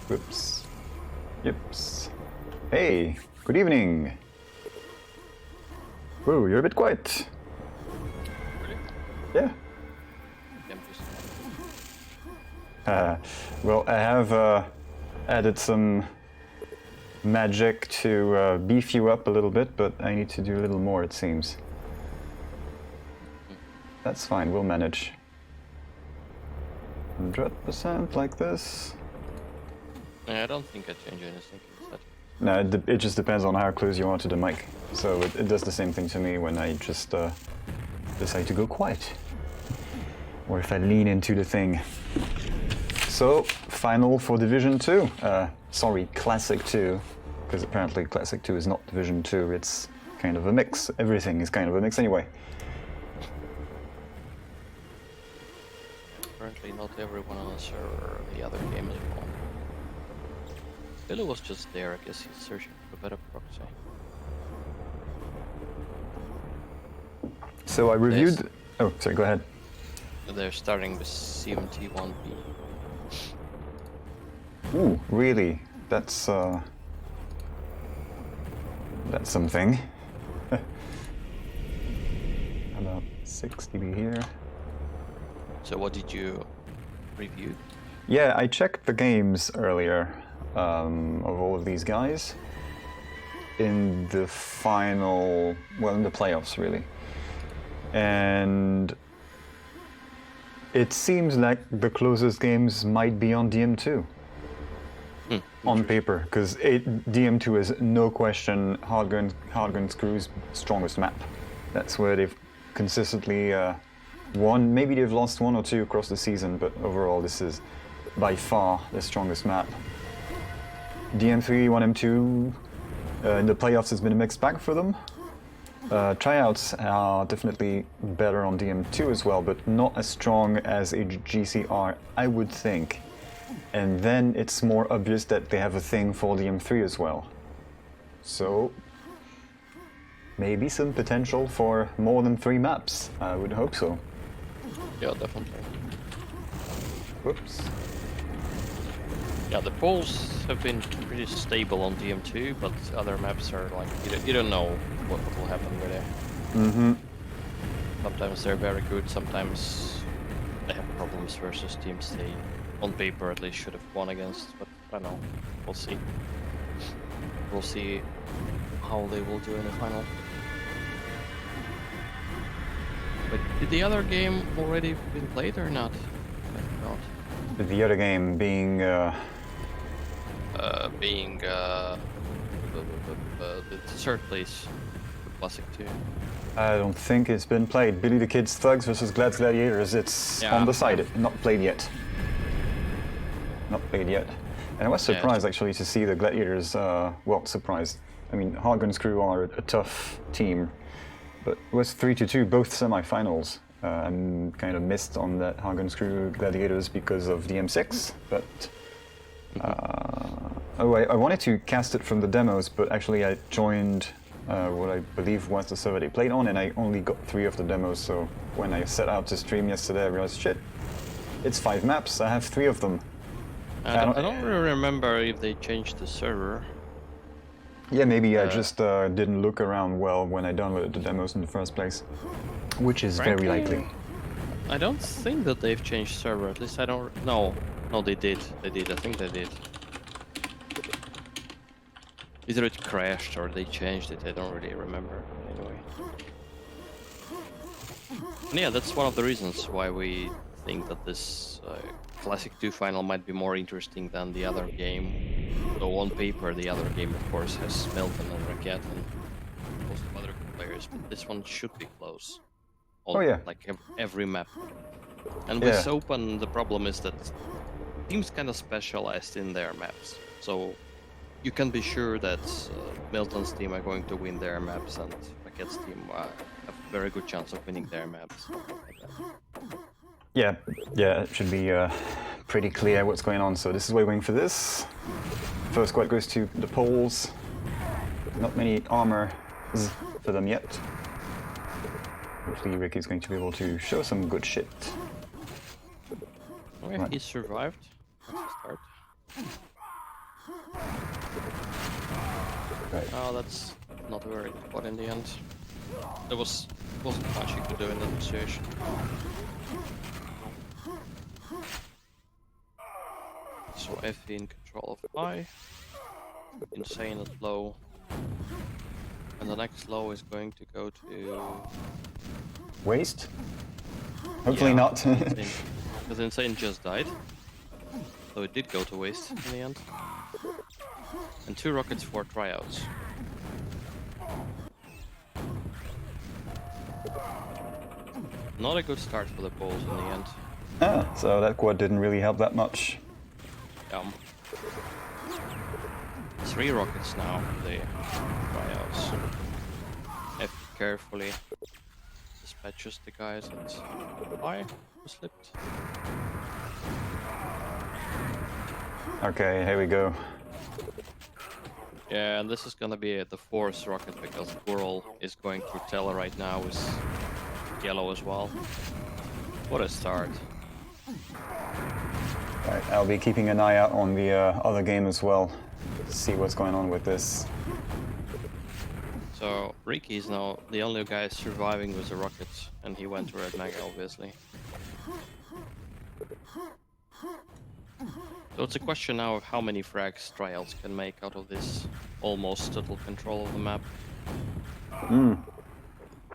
Whoops. Yips. Hey, good evening. Whoa, you're a bit quiet. Really? Yeah. Well, I have added some magic to beef you up a little bit, but I need to do a little more, it seems. That's fine, we'll manage. 100% like this. I don't think I change anything in that. No, it just depends on how close you are to the mic. So it does the same thing to me when I just decide to go quiet. Or if I lean into the thing. So, final for Division 2. Sorry, Classic 2. Because apparently Classic 2 is not Division 2, it's kind of a mix. Everything is kind of a mix anyway. Apparently not everyone on the server, the other game as well. Billy was just there, I guess he's searching for a better proxy. So I reviewed... Oh, sorry, go ahead. They're starting with CMT1B. Ooh, really? That's something. About 6 dB here. So what did you review? Yeah, I checked the games earlier of all of these guys in the final, well, in the playoffs really. And it seems like the closest games might be on DM2. On paper, because DM2 is no question Hardgun Screw's strongest map. That's where they've consistently won. Maybe they've lost one or two across the season, but overall this is by far the strongest map. DM3, 1M2, in the playoffs has been a mixed bag for them. Tryouts are definitely better on DM2 as well, but not as strong as a GCR, I would think. And then it's more obvious that they have a thing for DM3 as well. So, maybe some potential for more than 3 maps, I would hope so. Yeah, definitely. Whoops. Yeah, the polls have been pretty stable on DM2, but other maps are like, you don't know what will happen really. Mm-hmm. Sometimes they're very good, sometimes they have problems versus teams they, on paper at least, should have won against, but I don't know, we'll see. We'll see how they will do in the final. But did the other game already been played or not? Not. The other game being... The third place for Classic 2. I don't think it's been played. Billy the Kid's Thugs versus Glad's Gladiators, it's on the side, not played yet. Not played yet. And I was surprised actually to see the Gladiators, well, surprised. I mean, Hardgun Screw are a tough team, but it was 3-2, both semi-finals. I'm kind of missed on that Hardgun Screw Gladiators because of the M6, but... oh, I wanted to cast it from the demos, but actually I joined what I believe was the server they played on, and I only got 3 of the demos, so when I set out to stream yesterday I realized, shit, it's 5 maps, I have 3 of them. I don't really remember if they changed the server. Yeah, maybe I just didn't look around well when I downloaded the demos in the first place, which is Frankly, very likely. I don't think that they've changed server, at least I don't... No, they did, I think they did. Either it crashed or they changed it, I don't really remember, anyway. And yeah, that's one of the reasons why we think that this Classic 2 final might be more interesting than the other game. Though on paper, the other game, of course, has Melton and Raket and most of other players, but this one should be close. On, like every map. And with Open, the problem is that teams kind of specialized in their maps. So you can be sure that Milton's team are going to win their maps and Raket's team have a very good chance of winning their maps. Yeah, it should be pretty clear what's going on. So this is why we're waiting for this. First squad goes to the poles. Not many armor for them yet. Hopefully Ricky's going to be able to show some good shit. Okay, he survived. That's a start. Right. Oh, that's not a very good one in the end. There wasn't much you could do in that situation. So Effie in control of high, insane at low, and the next low is going to go to Waste? Hopefully not. Because insane just died, so it did go to waste in the end. And 2 rockets for tryouts. Not a good start for the Poles in the end. Ah, so that quad didn't really help that much. 3 rockets now for the tryouts. F carefully dispatches the guys at high who slipped. Okay, here we go. Yeah, and this is gonna be the 4th rocket because Whirl is going through Tele right now with yellow as well. What a start. Right, I'll be keeping an eye out on the other game as well. See what's going on with this. So Ricky is now the only guy surviving with the rockets, and he went to Red Mega obviously. So it's a question now of how many frags Tryouts can make out of this almost total control of the map.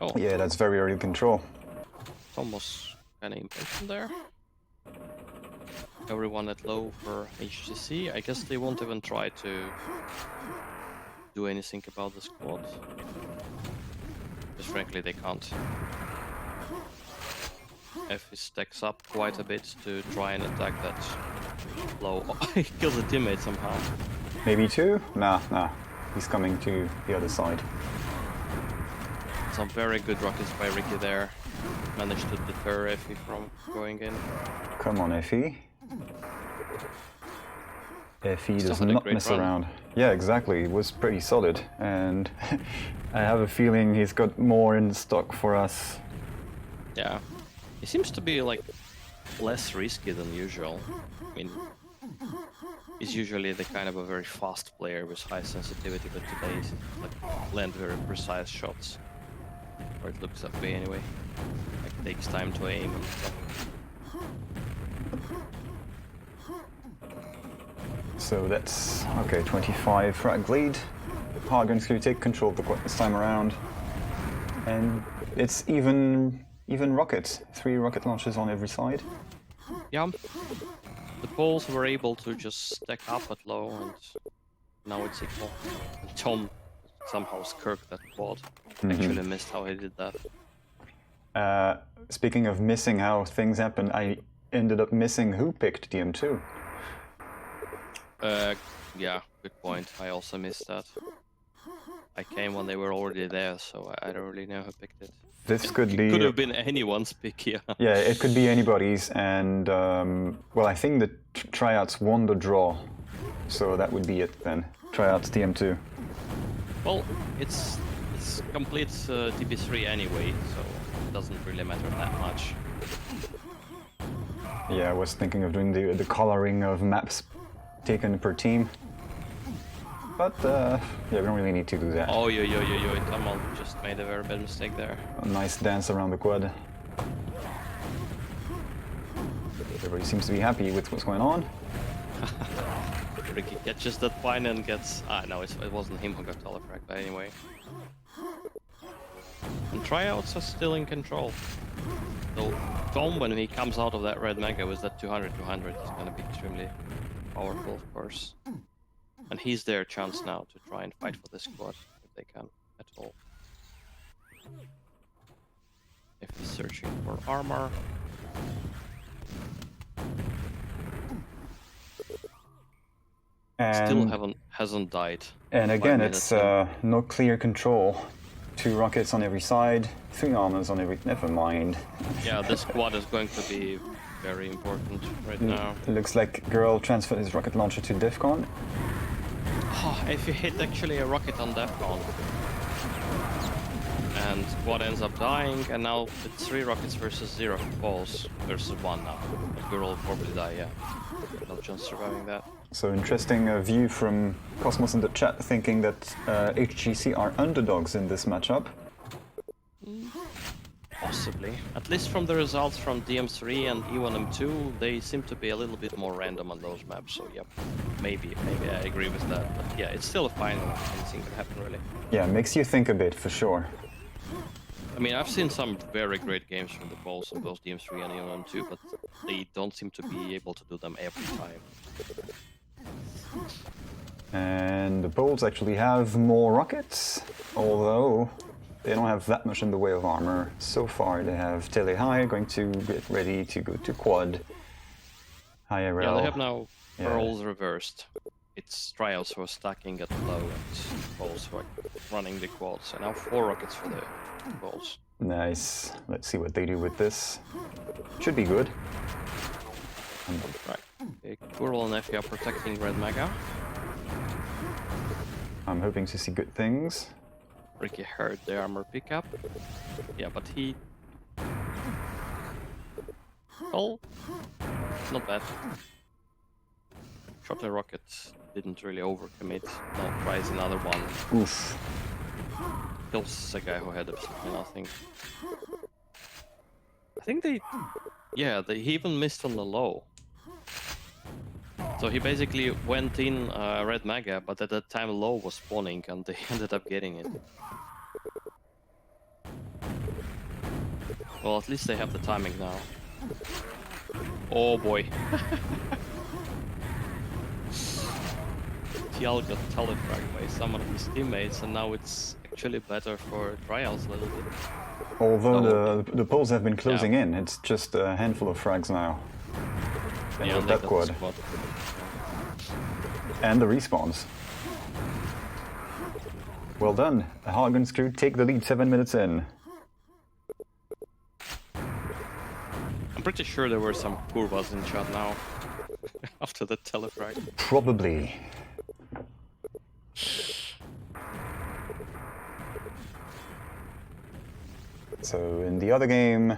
Oh, Yeah, that's very early control. it's almost kind of impatient there. Everyone at low for HCC. I guess they won't even try to do anything about the squad. Because frankly they can't. Effie stacks up quite a bit to try and attack that low. Oh, he kills a teammate somehow. Maybe 2? Nah. He's coming to the other side. Some very good rockets by Ricky there. Managed to deter Effie from going in. Come on, Effie. Effie Still does had a not great mess run. around. Yeah, exactly. It was pretty solid. And I have a feeling he's got more in stock for us. Yeah. He seems to be like less risky than usual. I mean, he's usually the kind of a very fast player with high sensitivity, but today he's like land very precise shots. Or it looks that way anyway. Like takes time to aim and stuff. So that's, okay, 25 frag lead. Hargun's going to take control of the quad this time around. And it's even rockets. 3 rocket launches on every side. Yeah. The Poles were able to just stack up at low and now it's equal. And Tom somehow skirked that quad. Actually missed how he did that. Speaking of missing how things happen, I ended up missing who picked DM2. Yeah, good point. I also missed that. I came when they were already there, so I don't really know who picked it. This could be... Could have been anyone's pick, yeah. Yeah, it could be anybody's, and well, I think the Tryouts won the draw, so that would be it then. Tryouts DM2. Well, it's complete TP3 anyway, so it doesn't really matter that much. Yeah, I was thinking of doing the coloring of maps taken per team, but yeah, we don't really need to do that. Oh, yo, Tummen just made a very bad mistake there. A nice dance around the quad. Everybody seems to be happy with what's going on. Ricky catches that pine and gets... no, it wasn't him who got Telefrag, but anyway. And Tryouts are still in control. So Tom, when he comes out of that red mega with that 200, is going to be extremely powerful, of course. And he's their chance now to try and fight for this squad, if they can at all. If he's searching for armor. And, Still hasn't died. And again, 5 it's minutes in. no clear control. 2 rockets on every side, 3 armors on every... Never mind. Yeah, this squad is going to be very important right now. It looks like Girl transferred his rocket launcher to Defcon. Oh, if you hit actually a rocket on Defcon and Quad ends up dying, and now it's 3 rockets versus 0 balls versus 1 now. But Guru will probably die, yeah. No chance surviving that. So interesting view from Cosmos in the chat, thinking that HGC are underdogs in this matchup. Possibly. At least from the results from DM3 and E1M2, they seem to be a little bit more random on those maps, so yep. Maybe I agree with that. But yeah, it's still a final. Anything can happen, really. Yeah, makes you think a bit, for sure. I mean, I've seen some very great games from the Poles in both DM3 and E1M2, but they don't seem to be able to do them every time. And the Poles actually have more rockets, although they don't have that much in the way of armor. So far, they have Tele High going to get ready to go to Quad. IRL. Yeah, they have now roles reversed. It's Tryouts who are stacking at low and Poles who are running the quads. And now 4 rockets for the Poles. Nice. Let's see what they do with this. Should be good. Right. Kurl and Effie are protecting Red Mega. I'm hoping to see good things. Ricky heard the armor pickup. Yeah, but he... Oh, not bad. Shot the rocket, didn't really overcommit. Now tries another one. Oof. Kills a guy who had absolutely nothing. I think they... Yeah, he even missed on the low. So he basically went in Red Mega, but at that time low was spawning and they ended up getting it. Well, at least they have the timing now. Oh boy. TL got telefragged by some of his teammates, and now it's actually better for Tryouts a little bit. Although the Poles have been closing in, it's just a handful of frags now. And Yeah, with that quad. And the respawns. Well done. The Hargun's crew take the lead 7 minutes in. I'm pretty sure there were some curvas in chat now after the telefrag. Probably. So in the other game,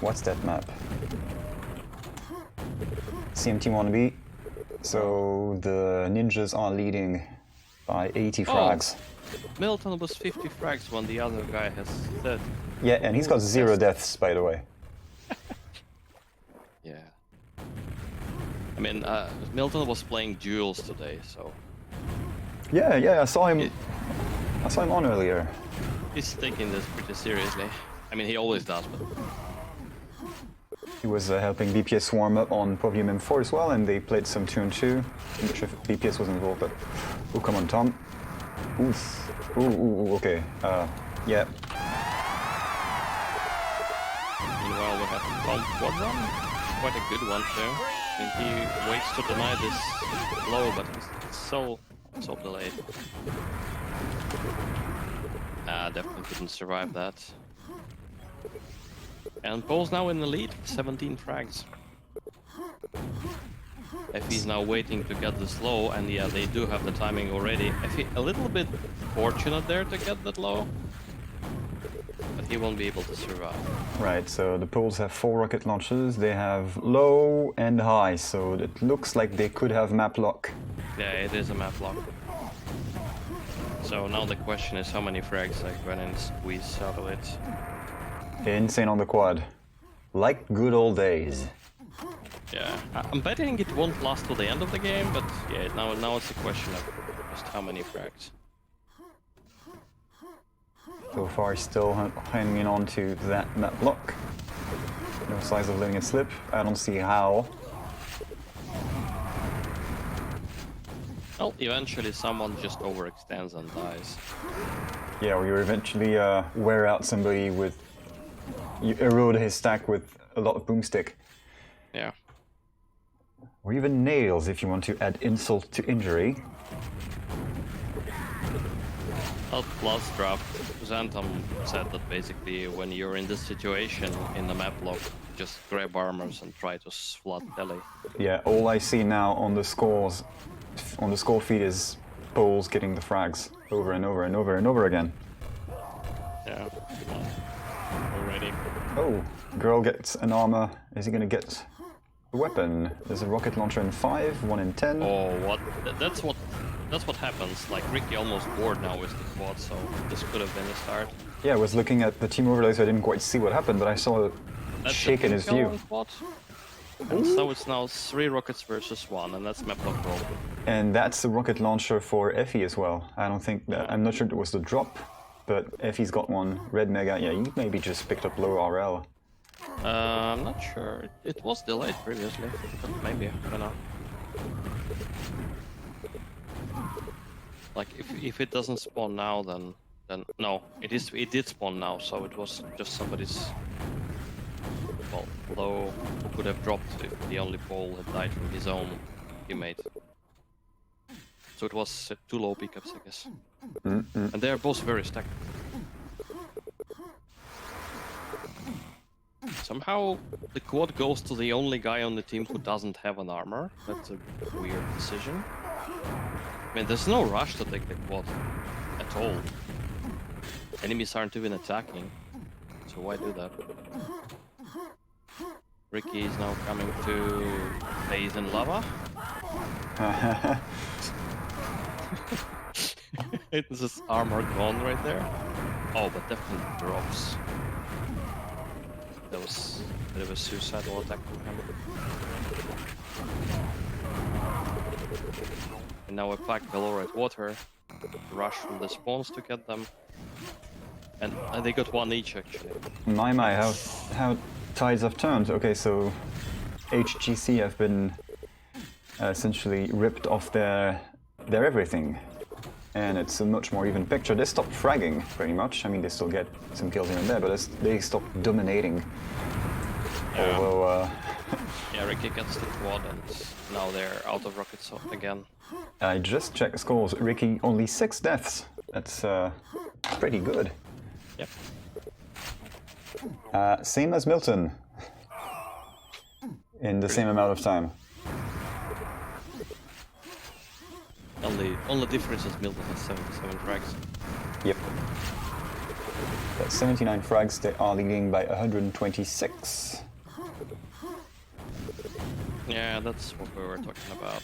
what's that map? CMT wannabe. So the ninjas are leading by 80 frags. Milton was 50 frags when the other guy has said. Yeah, and he's got 0 deaths, by the way. Yeah. I mean, Milton was playing duels today, so Yeah, I saw him. I saw him on earlier. he's taking this pretty seriously. I mean, he always does, but He was helping BPS warm up on Podium M4 as well, and they played some 2-on-2. I'm not sure if BPS was involved, but oh, come on, Tom. Oof. Ooh, okay. Yeah. meanwhile we have Tom quad run. Quite a good one too. I mean, he waits to deny this blow, but it's so delayed. Definitely couldn't survive that. And Paul's now in the lead, 17 frags. Effie's now waiting to get this low, and yeah, they do have the timing already. Effie a little bit fortunate there to get that low, but he won't be able to survive. Right, so the Poles have 4 rocket launches. They have low and high, so it looks like they could have map lock. Yeah, it is a map lock. So now the question is how many frags I can squeeze out of it. Insane on the quad. Like good old days. Yeah, I'm betting it won't last till the end of the game, but yeah, now it's a question of just how many frags. So far, still hanging on to that map lock. No signs of letting it slip. I don't see how. Well, eventually someone just overextends and dies. Yeah, or you eventually wear out somebody with... You erode his stack with a lot of boomstick. Yeah. Or even nails if you want to add insult to injury. Well, last draft, Xantham said that basically when you're in this situation in the map lock, just grab armors and try to flood Tele. Yeah, all I see now on the scores, on the score feed is Poles getting the frags over and over and over and over again. Yeah. Come on. Already. Oh, girl gets an armor. Is he gonna get a weapon? There's a rocket launcher in 5, 1 in 10. Oh, what? That's what happens. Like Ricky almost bored now with the quad, so this could have been a start. Yeah, I was looking at the team overlay, so I didn't quite see what happened, but I saw a That's shake in his view. Quad. And so it's now 3 rockets versus 1, and that's map lock roll. And that's a rocket launcher for Effie as well. I don't think that, I'm not sure it was the drop, but Effie's got one. Red Mega, yeah, you maybe just picked up low RL. I'm not sure. It was delayed previously, but maybe, I don't know. Like if it doesn't spawn now, then no, it did spawn now, so it was just somebody's. Well, although who could have dropped if the only pole had died from his own teammate. So it was 2 low pickups, I guess. And they are both very stacked. Somehow the quad goes to the only guy on the team who doesn't have an armor. That's a weird decision. I mean, there's no rush to take the quad at all. Enemies aren't even attacking, so why do that? Ricky is now coming to bathe in lava. It's just armor gone right there. Oh, but definitely drops. That was a bit of a suicidal attack from him. And now a pack below red water. Rush from the spawns to get them. And they got 1 each actually. My, how tides have turned. Okay, so HGC have been essentially ripped off their everything. And it's a much more even picture. They stopped fragging, pretty much. I mean, they still get some kills here and there, but they stopped dominating. Yeah. Although, yeah, Ricky gets the quad, and now they're out of rockets again. I just checked scores. Ricky, only 6 deaths. That's pretty good. Yep. Same as Milton. In the same amount of time. Only difference is Milton has 77 frags. Yep. That's 79 frags. They are leading by 126. Yeah, that's what we were talking about.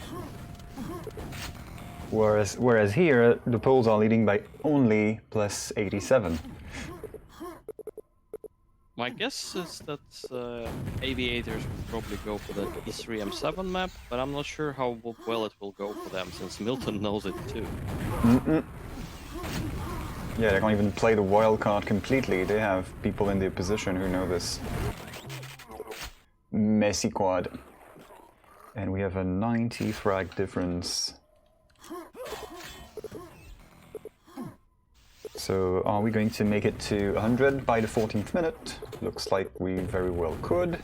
Whereas here, the Poles are leading by only plus 87. My guess is that aviators will probably go for the E3M7 map, but I'm not sure how well it will go for them, since Milton knows it too. Yeah, they can't even play the wild card completely. They have people in their position who know this. Messy quad. And we have a 90 frag difference. So are we going to make it to 100 by the 14th minute? Looks like we very well could.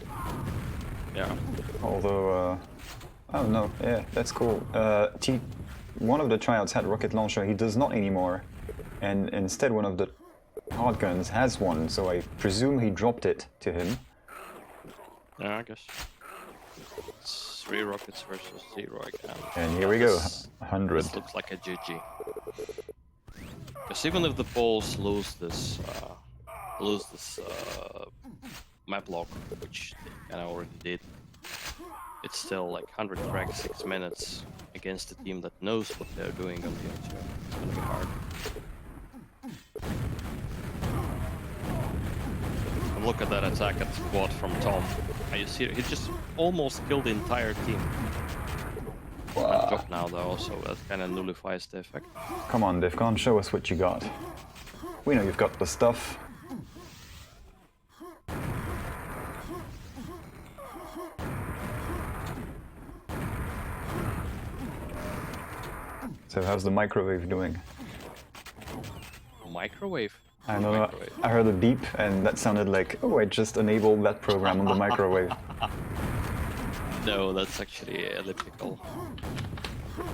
Yeah. Although, oh no, yeah, that's cool. One of the tryouts had a rocket launcher, he does not anymore. And instead one of the hard guns has one, so I presume he dropped it to him. Yeah, I guess. It's 3 rockets versus 0 again. And here we go, 100. This looks like a GG. Because even if the Poles lose this map lock, which they kind of already did, it's still like 100 frags 6 minutes against a team that knows what they're doing on the other. It's gonna be hard. And look at that attack at squad from Tom. You see, he just almost killed the entire team. Wow. Drop now though, so that kind of nullifies the effect. Come on, Divcon, show us what you got. We know you've got the stuff. So how's the microwave doing? Microwave? I know, Microwave. I heard a beep and that sounded like, oh, I just enabled that program on the microwave. No, that's actually elliptical.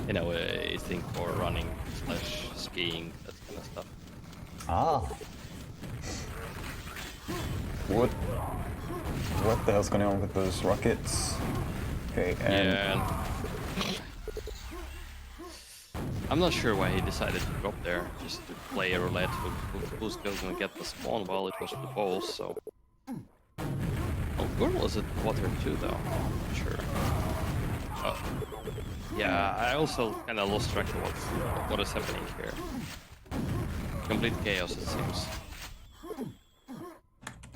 You know, a thing for running / skiing, that kind of stuff. Ah. What the hell's going on with those rockets? Okay, and... Yeah. I'm not sure why he decided to drop there, just to play a roulette who's going to get the spawn. Well, it was the balls, so... Oh, girl is at water too, though. Not sure. Oh. Yeah, I also kind of lost track of what is happening here. Complete chaos, it seems.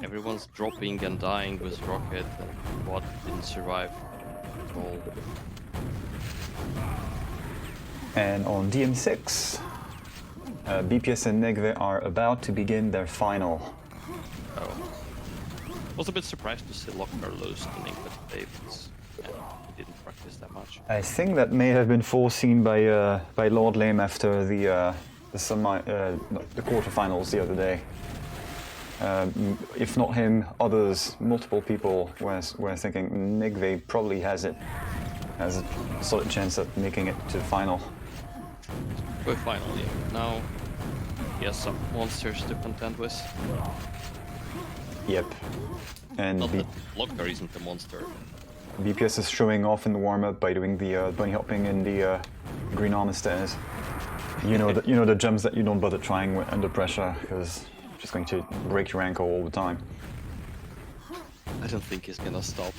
Everyone's dropping and dying with rocket, and what didn't survive at all. And on DM6, BPS and Nidweyr are about to begin their final. Oh. Was a bit surprised to see Lockner lose to Ninkle today, but yeah, he didn't practice that much. I think that may have been foreseen by Lord Lame after the quarterfinals the other day. If not him, others, multiple people were thinking Nidweyr probably has a solid chance at making it to the final. But finally, now he has some monsters to contend with. Yep. And Not that Lockner isn't a monster. BPS is showing off in the warm-up by doing the bunny hopping in the green armor stairs. You know the jumps that you don't bother trying under pressure because it's just going to break your ankle all the time. I don't think he's gonna stop.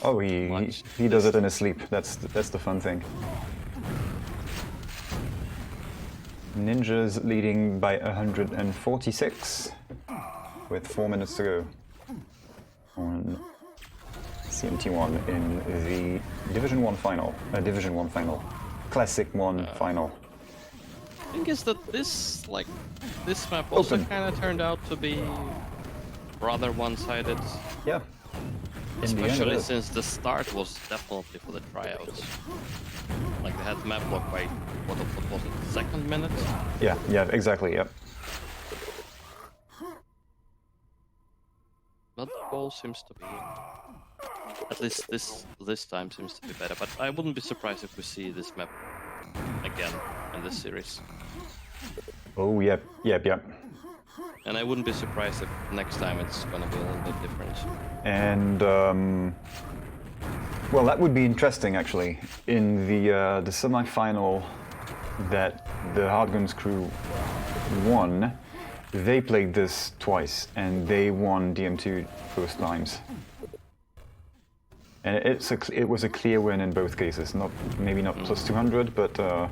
Oh, he does it in his sleep. That's the fun thing. Ninjas leading by 146 with 4 minutes to go on CMT1 in the Division 1 final. Classic 1 final. The thing is that this map also kind of turned out to be rather one-sided. Yeah. Especially since the start was definitely for the tryouts. Like they had map block by what was it, second minute? Yeah, exactly, yeah. But the ball seems to be, at least this time seems to be better. But I wouldn't be surprised if we see this map again in this series. Oh, yep. And I wouldn't be surprised if next time it's gonna be a little bit different. And well, that would be interesting actually. In the semi-final that the Hardguns crew won, they played this twice and they won DM2 both times. And it was a clear win in both cases. Maybe not plus 200, but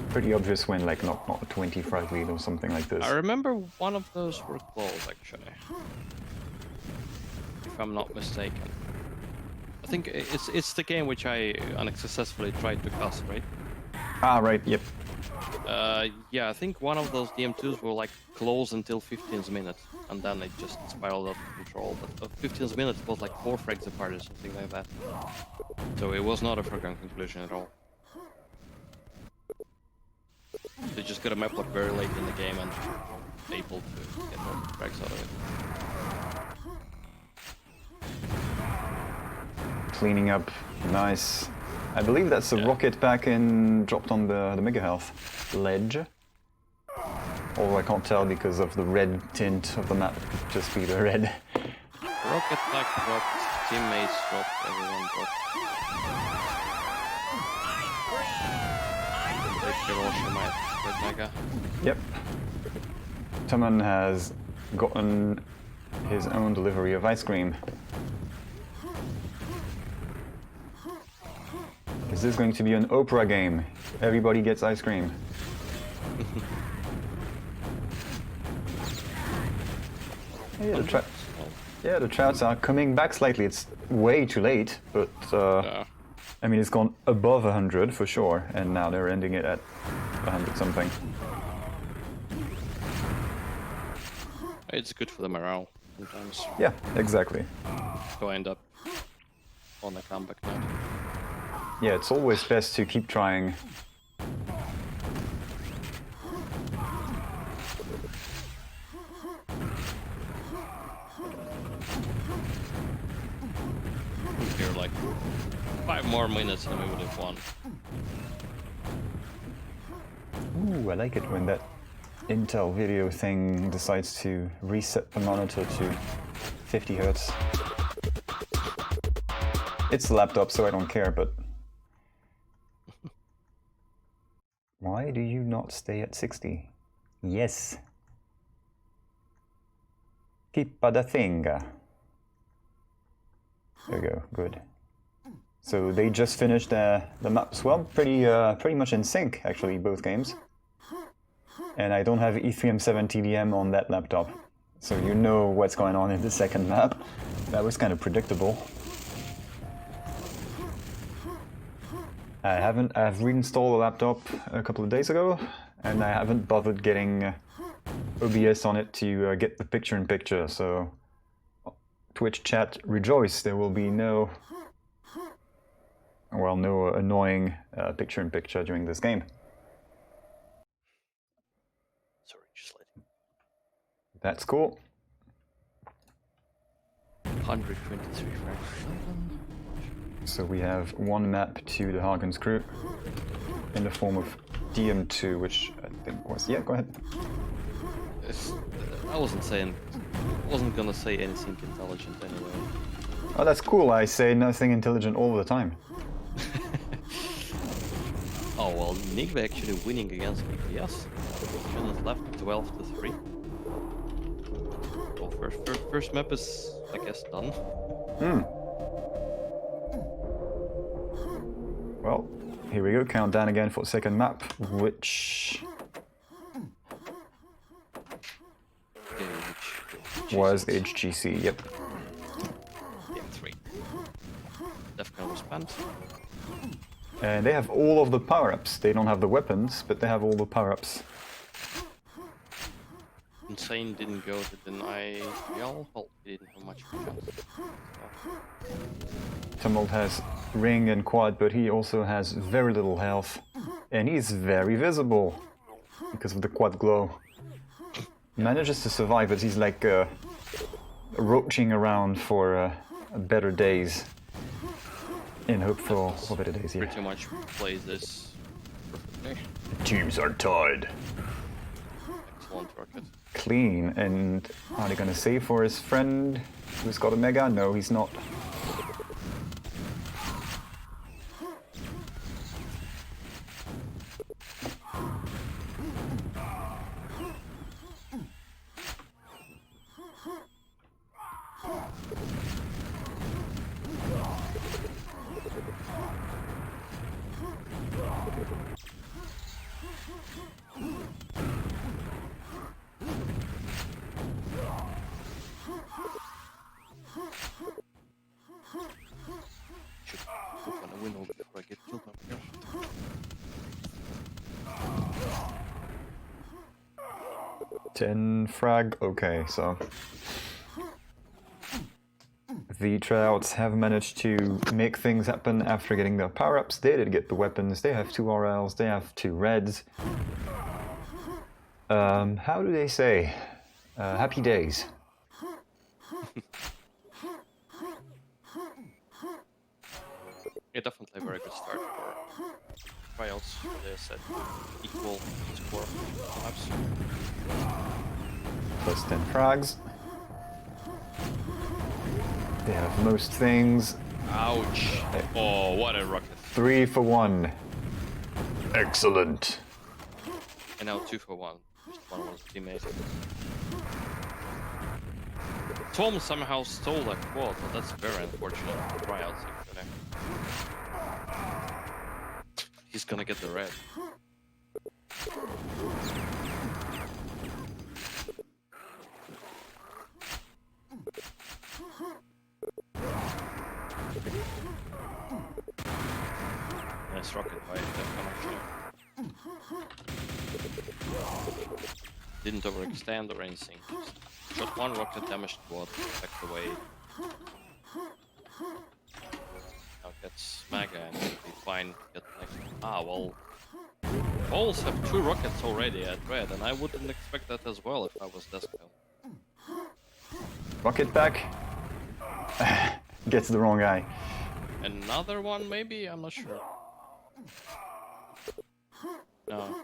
pretty obvious win, like not a 20-frag lead or something like this. I remember one of those were close, actually. If I'm not mistaken. I think it's the game which I unsuccessfully tried to cast, right? Ah, right, yep. Yeah, I think one of those DM2s were like close until 15th minute, and then it just spiraled out of control. But 15th minute was like 4 frags apart or something like that. So it was not a foregone conclusion at all. They just got a map block very late in the game and able to get more frags out of it. Cleaning up, nice. I believe that's a rocket back in, dropped on the Mega Health ledge. Although I can't tell because of the red tint of the map, it could just be the red. Rocket back dropped, teammates dropped, everyone dropped. Mega. Yep. Tummen has gotten his own delivery of ice cream. Is this going to be an Oprah game? Everybody gets ice cream. Yeah, the Tryouts are coming back slightly. It's way too late, but I mean, it's gone above 100 for sure, and now they're ending it at 100 something. It's good for the morale sometimes. Yeah, exactly. To end up on a comeback note. Yeah, it's always best to keep trying. You're like 5 more minutes and we would have won. Ooh, I like it when that Intel video thing decides to reset the monitor to 50 Hertz. It's a laptop, so I don't care, but Why do you not stay at 60? Yes. Keep the finger. There we go, good. So they just finished the map as well, pretty much in sync actually, both games. And I don't have E3M7 TDM on that laptop, so you know what's going on in the second map. That was kind of predictable. I've reinstalled the laptop a couple of days ago, and I haven't bothered getting OBS on it to get the picture-in-picture, so Twitch chat, rejoice, there will be no annoying picture-in-picture during this game. Sorry, just letting. That's cool. 123 frames. So we have one map to the Hargan's crew in the form of DM2, which I think was... Yeah, go ahead. I wasn't gonna say anything intelligent anyway. Oh, that's cool. I say nothing intelligent all the time. Oh well, Nidweyr actually winning against FPS. Minutes left, 12 to 3. Well, first map is, I guess, done. Well, here we go. Countdown again for second map, which was HGC. Yep. Yeah, 3. Defcon was banned. And they have all of the power-ups. They don't have the weapons, but they have all the power-ups. Insane didn't go to deny Yell. Well, he didn't have much of a chance. Tummen has ring and quad, but he also has very little health. And he's very visible because of the quad glow. He manages to survive, but he's like roaching around for better days. In hope for better days, yeah. Pretty much plays this perfectly. Teams are tied. Excellent rocket. Clean, and are they gonna save for his friend who's got a mega? No, he's not. Before I get killed up here. Ten frag. Okay, so the Tryouts have managed to make things happen after getting their power-ups. They did get the weapons. They have 2 RLs. They have 2 reds. How do they say? Happy days. Yeah, definitely a very good start for Tryouts. They said equal score perhaps. Plus 10 frags. They have most things. Ouch! Oh, what a rocket. 3 for 1. Excellent. And now 2 for 1. Just one was a teammate. Tom somehow stole that quad, but that's very unfortunate for Tryouts actually. He's gonna get the red. Nice rocket by Defcon actually. Didn't overextend or anything. Just shot one rocket, damaged quad, backed away. Now gets Maga and it'll be fine. Get the next one. Ah, well. Poles have 2 rockets already at red, and I wouldn't expect that as well if I was Desco. Rocket back. Gets the wrong guy. Another one, maybe? I'm not sure. No.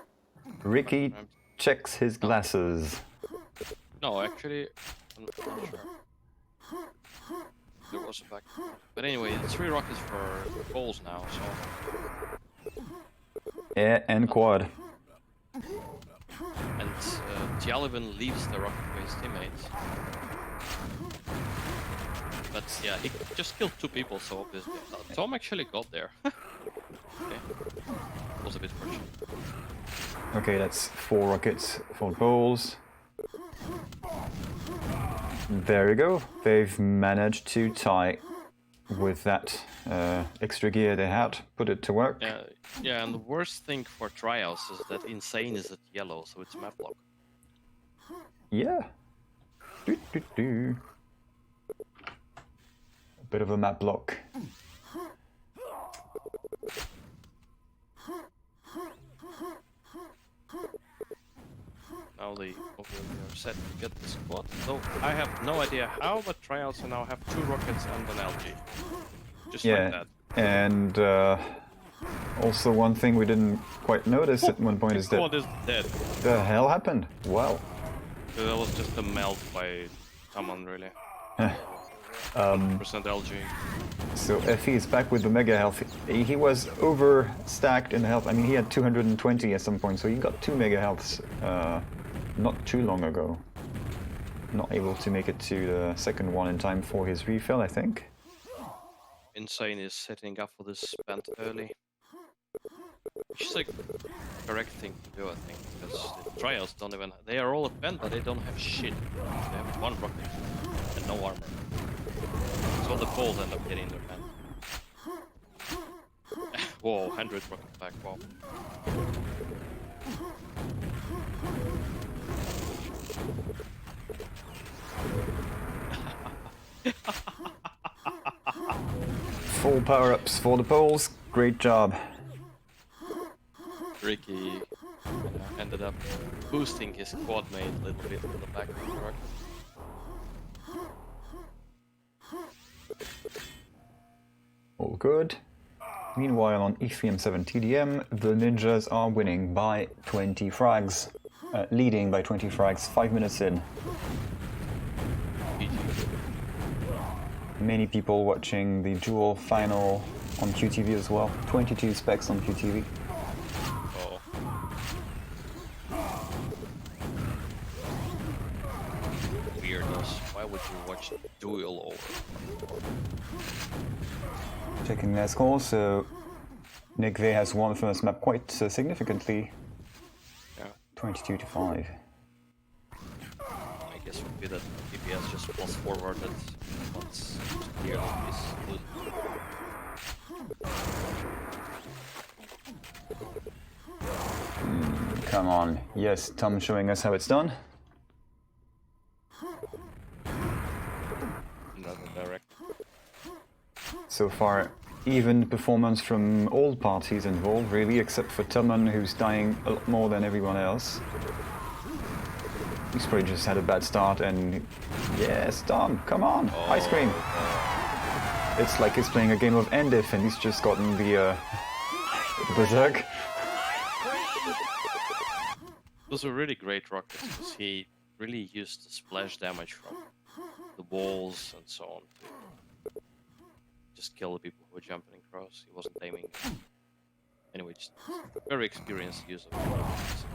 Ricky checks his glasses. No, actually, I'm not sure. There was a back. But anyway, 3 rockets for goals now, so. Yeah, and quad. Tjalivin leaves the rocket for his teammates. But yeah, he just killed 2 people, so obviously. Tom actually got there. Okay. Was a bit fortunate. Okay, that's 4 rockets, 4 poles. There you go. They've managed to tie with that extra gear they had, put it to work. Yeah, and the worst thing for Tryouts is that Insane is at yellow, so it's map lock. Yeah. A bit of a map block. Now they obviously are set to get the squad. Though I have no idea how, but Tryouts now have 2 rockets and an LG. Just like that. And also one thing we didn't quite notice at one point is that... Squad is dead. The hell happened? Wow. That was just a melt by Tummen, really. 100% LG. So Effie is back with the mega health. He was overstacked in health. I mean, he had 220 at some point, so he got 2 mega healths not too long ago. Not able to make it to the second one in time for his refill, I think. Insane is setting up for this spent early. Which is a correct thing to do, I think, because the Trials don't even... They are all at bend, but they don't have shit. They have 1 rocket and no armor. So the poles end up getting their bend. Whoa, 100 rocket back, wow. Full power-ups for the poles. Great job. Ricky ended up boosting his quad mate a little bit in the back of the truck. All good. Meanwhile, on E3M7 TDM, the ninjas are winning by 20 frags. Leading by 20 frags 5 minutes in. Many people watching the duel final on QTV as well. 22 specs on QTV. Oh. Weirdness. Why would you watch the duel over? Checking their scores, so Nidweyr has won the first map quite significantly. Yeah. 22 to 5. I guess would be that PPS just plus forwarded once here is losing. Come on. Yes, Tom showing us how it's done. Another direct. So far, even performance from all parties involved, really, except for Tummen, who's dying a lot more than everyone else. He's probably just had a bad start and... Yes, Tom, come on, ice cream! It's like he's playing a game of Endif and he's just gotten the berserk. Those were really great rockets because he really used the splash damage from the walls and so on to just kill the people who were jumping across. He wasn't aiming. Anyway, just very experienced use of rockets.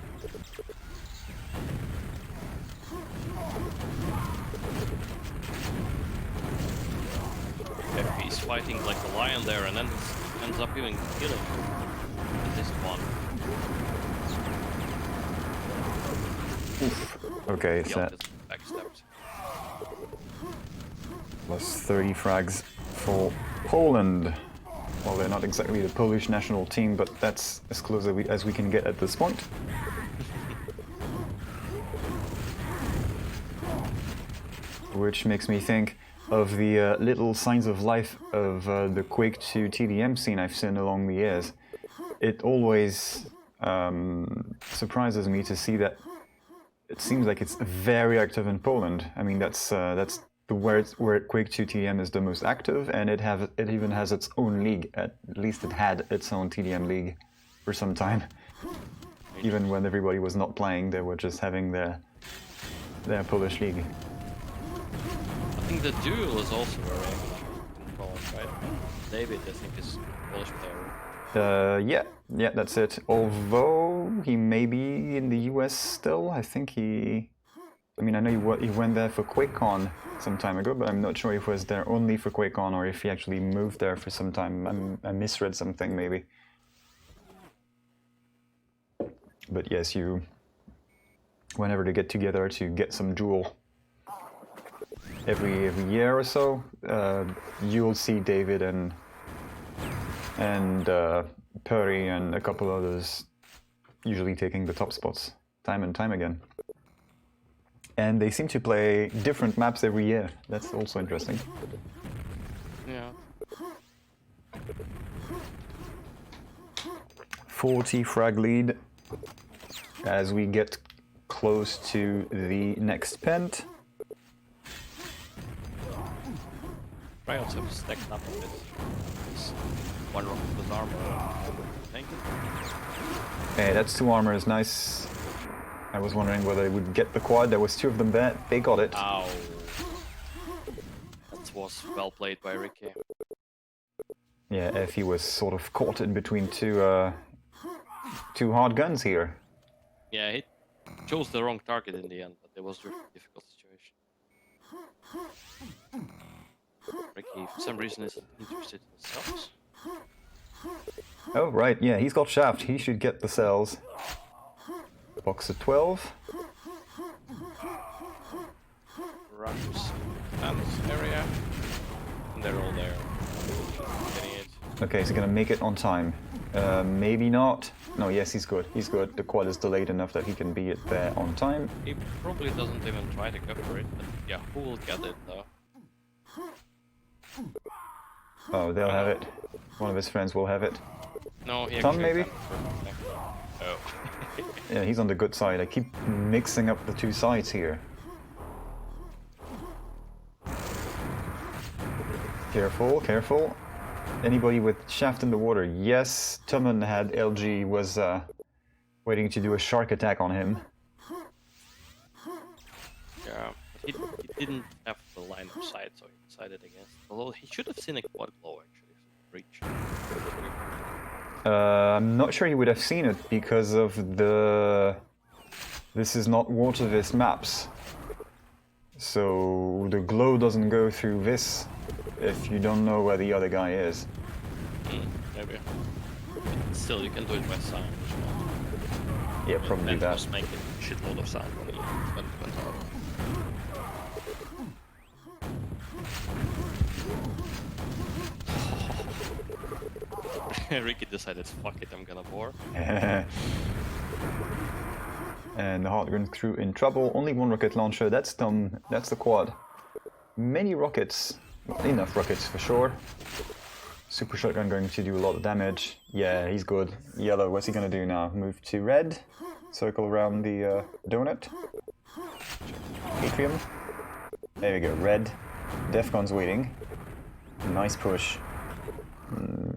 He's fighting like a lion there and then ends up even killing this one. Oof. Okay, it's that. Backstepped. Plus 30 frags for Poland. Well, they're not exactly the Polish national team, but that's as close as we can get at this point. Which makes me think of the little signs of life of the Quake 2 TDM scene I've seen along the years. It always surprises me to see that it seems like it's very active in Poland. I mean, that's the where Quake 2 TDM is the most active, and it even has its own league. At least it had its own TDM league for some time. Even when everybody was not playing, they were just having their Polish league. I think the duel is also very active in Poland, right? David, I think, is a Polish player. Yeah, that's it. Although he may be in the US still. I think he... I mean, I know he went there for QuakeCon some time ago, but I'm not sure if he was there only for QuakeCon or if he actually moved there for some time. I misread something, maybe. But yes, whenever they get together to get some Duel, every year or so, you'll see David and Purry and a couple others usually taking the top spots time and time again. And they seem to play different maps every year. That's also interesting. Yeah. 40 frag lead as we get close to the next pent. Tryouts have stacked up a bit. This one rocket with armor. Thank you. Hey, that's 2 armors, nice. I was wondering whether they would get the quad. There was 2 of them there. They got it. Ow. That was well played by Ricky. Yeah, Effie was sort of caught in between two hard guns here. Yeah, he chose the wrong target in the end, but it was a really difficult situation. Ricky, for some reason, isn't interested in the cells. Oh, right, yeah, he's got shaft. He should get the cells. Box at 12. Runs down this area, and they're all there. Getting it. Okay, is he gonna make it on time? Maybe not. No, yes, he's good. He's good. The quad is delayed enough that he can be it there on time. He probably doesn't even try to go for it, but yeah, who will get it though? Oh, they'll have it. One of his friends will have it. No, he Tom, actually maybe? can't. Oh. Yeah, he's on the good side. I keep mixing up the 2 sides here. Careful, careful. Anybody with shaft in the water? Yes, Tummen had LG, was waiting to do a shark attack on him. Yeah, but he didn't have the line of sight, so he decided against. Although he should have seen a quad glow actually, reach. I'm not sure he would have seen it because of the... This is not water-vis maps. So the glow doesn't go through this if you don't know where the other guy is. Maybe. Still, you can do it by sound. Yeah, probably And that. just make a shitload of sound when he went out. Ricky decided, fuck it, I'm gonna bore. And the hardgun crew in trouble. Only 1 rocket launcher. That's the quad. Many rockets. Enough rockets for sure. Super shotgun going to do a lot of damage. Yeah, he's good. Yellow, what's he gonna do now? Move to red. Circle around the donut. Atrium. There we go. Red. Defcon's waiting. Nice push.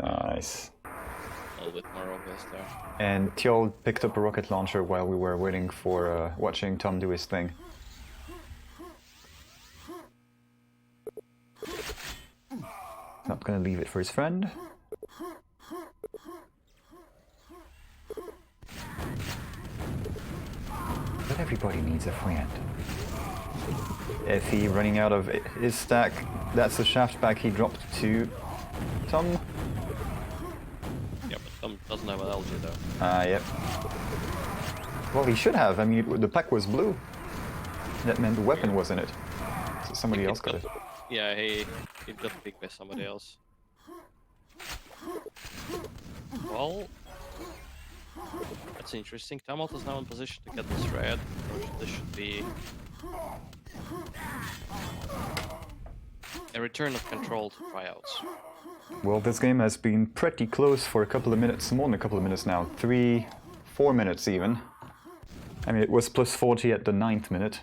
Nice. A little bit more obvious there. And Tjol picked up a rocket launcher while we were waiting for watching Tom do his thing. Not gonna leave it for his friend. But everybody needs a friend. If he running out of his stack, that's the shaft back he dropped to Tom. Yeah, but Tom doesn't have an LG though. Yep. Well, he should have. I mean, the pack was blue. That meant the weapon was in it. So somebody else got it. Yeah, he got picked by somebody else. Well, that's interesting. Tumult is now in position to get this red. This should be a return of control to Tryouts. Well, this game has been pretty close for a couple of minutes, more than a couple of minutes now. 3, 4 minutes even. I mean, it was plus 40 at the 9th minute.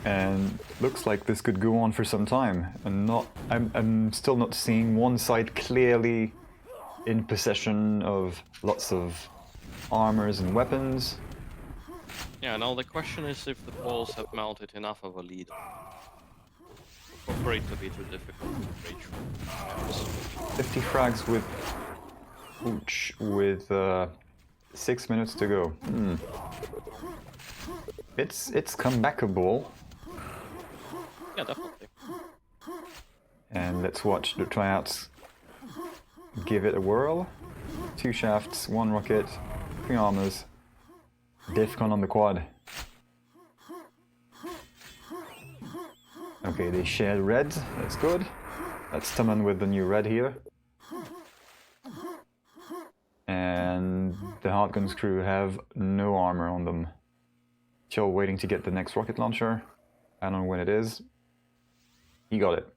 And looks like this could go on for some time. And I'm still not seeing one side clearly in possession of lots of armors and weapons. Yeah, now the question is if the Poles have mounted enough of a lead. for it to be too difficult to reach. 50 frags with Ooch, with 6 minutes to go. It's comebackable. Yeah, definitely. And let's watch the tryouts give it a whirl. 2 shafts, 1 rocket, 3 armors. Defcon on the quad. Okay, they share red, that's good. That's Tummen with the new red here. And the Hardguns crew have no armor on them. Still waiting to get the next rocket launcher. I don't know when it is. He got it.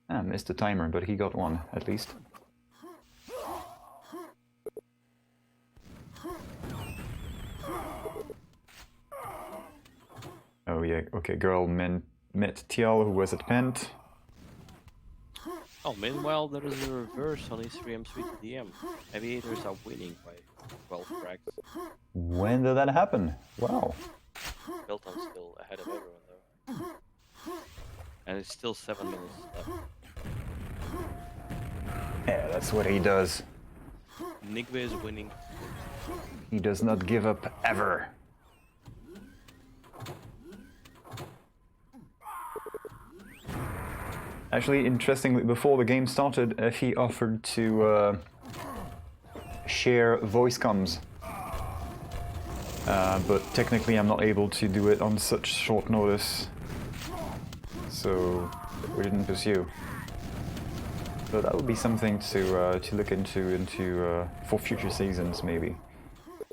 I missed the timer, but he got one, at least. Oh yeah, okay, girl met TL, who was at Pent. Oh, meanwhile, there is a reverse on E3M3 TDM. Aviators are winning by 12 frags. When did that happen? Wow. Bilton's still ahead of everyone, though. And it's still 7 minutes left. Yeah, that's what he does. Nidweyr is winning. He does not give up ever. Actually, interestingly, before the game started, he offered to share voice comms. But technically I'm not able to do it on such short notice. So we didn't pursue. So that would be something to look into for future seasons, maybe.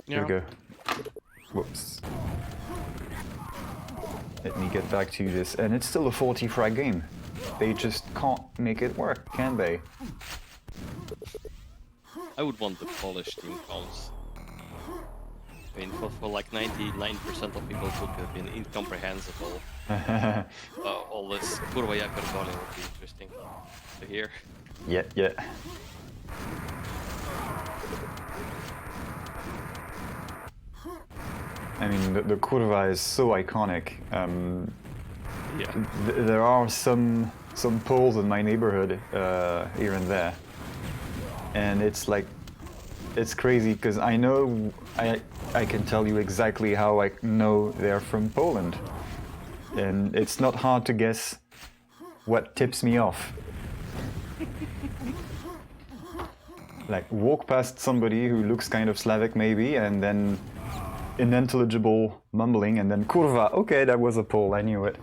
Yeah. Here we go. Whoops. Let me get back to this, and it's still a 40 frag game. They just can't make it work, can they? I would want the polished team comms. I mean, for like 99% of people it would have been incomprehensible. All this kurva yakar would be interesting to hear. Yeah. I mean, the curva is so iconic. Yeah. There are some poles in my neighborhood here and there, and it's like, it's crazy because I know I can tell you exactly how I know they're from Poland, and it's not hard to guess what tips me off. Like, walk past somebody who looks kind of Slavic maybe, and then unintelligible mumbling, and then kurva, okay, that was a Pole, I knew it.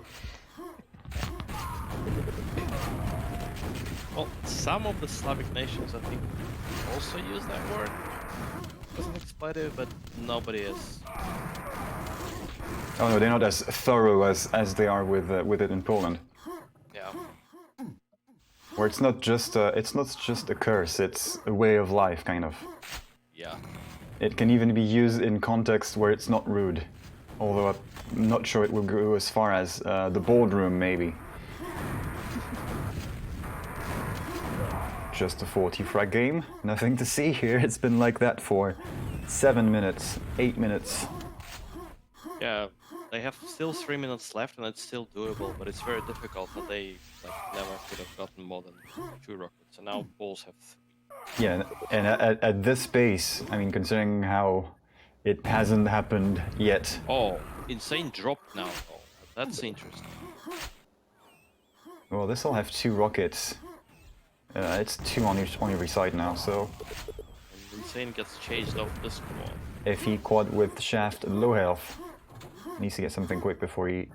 Well, some of the Slavic nations, I think, also use that word as an expletive, but nobody is. Oh no, they're not as thorough as they are with it in Poland. Yeah. Where it's not just a curse, it's a way of life, kind of. Yeah. It can even be used in context where it's not rude, although I'm not sure it will go as far as the boardroom, maybe. Just a 40 frag game, nothing to see here. It's been like that for 7 minutes, 8 minutes. Yeah, they have still 3 minutes left, and it's still doable, but it's very difficult, and they never could have gotten more than 2 rockets, and now Poles have 3. Yeah, and at this pace, I mean, considering how it hasn't happened yet. Oh, insane drop now. Oh, that's interesting. Well, this will have 2 rockets. It's 2 on every side now, so... And Insane gets chased off this squad. If he quad with shaft low health, needs to get something quick before he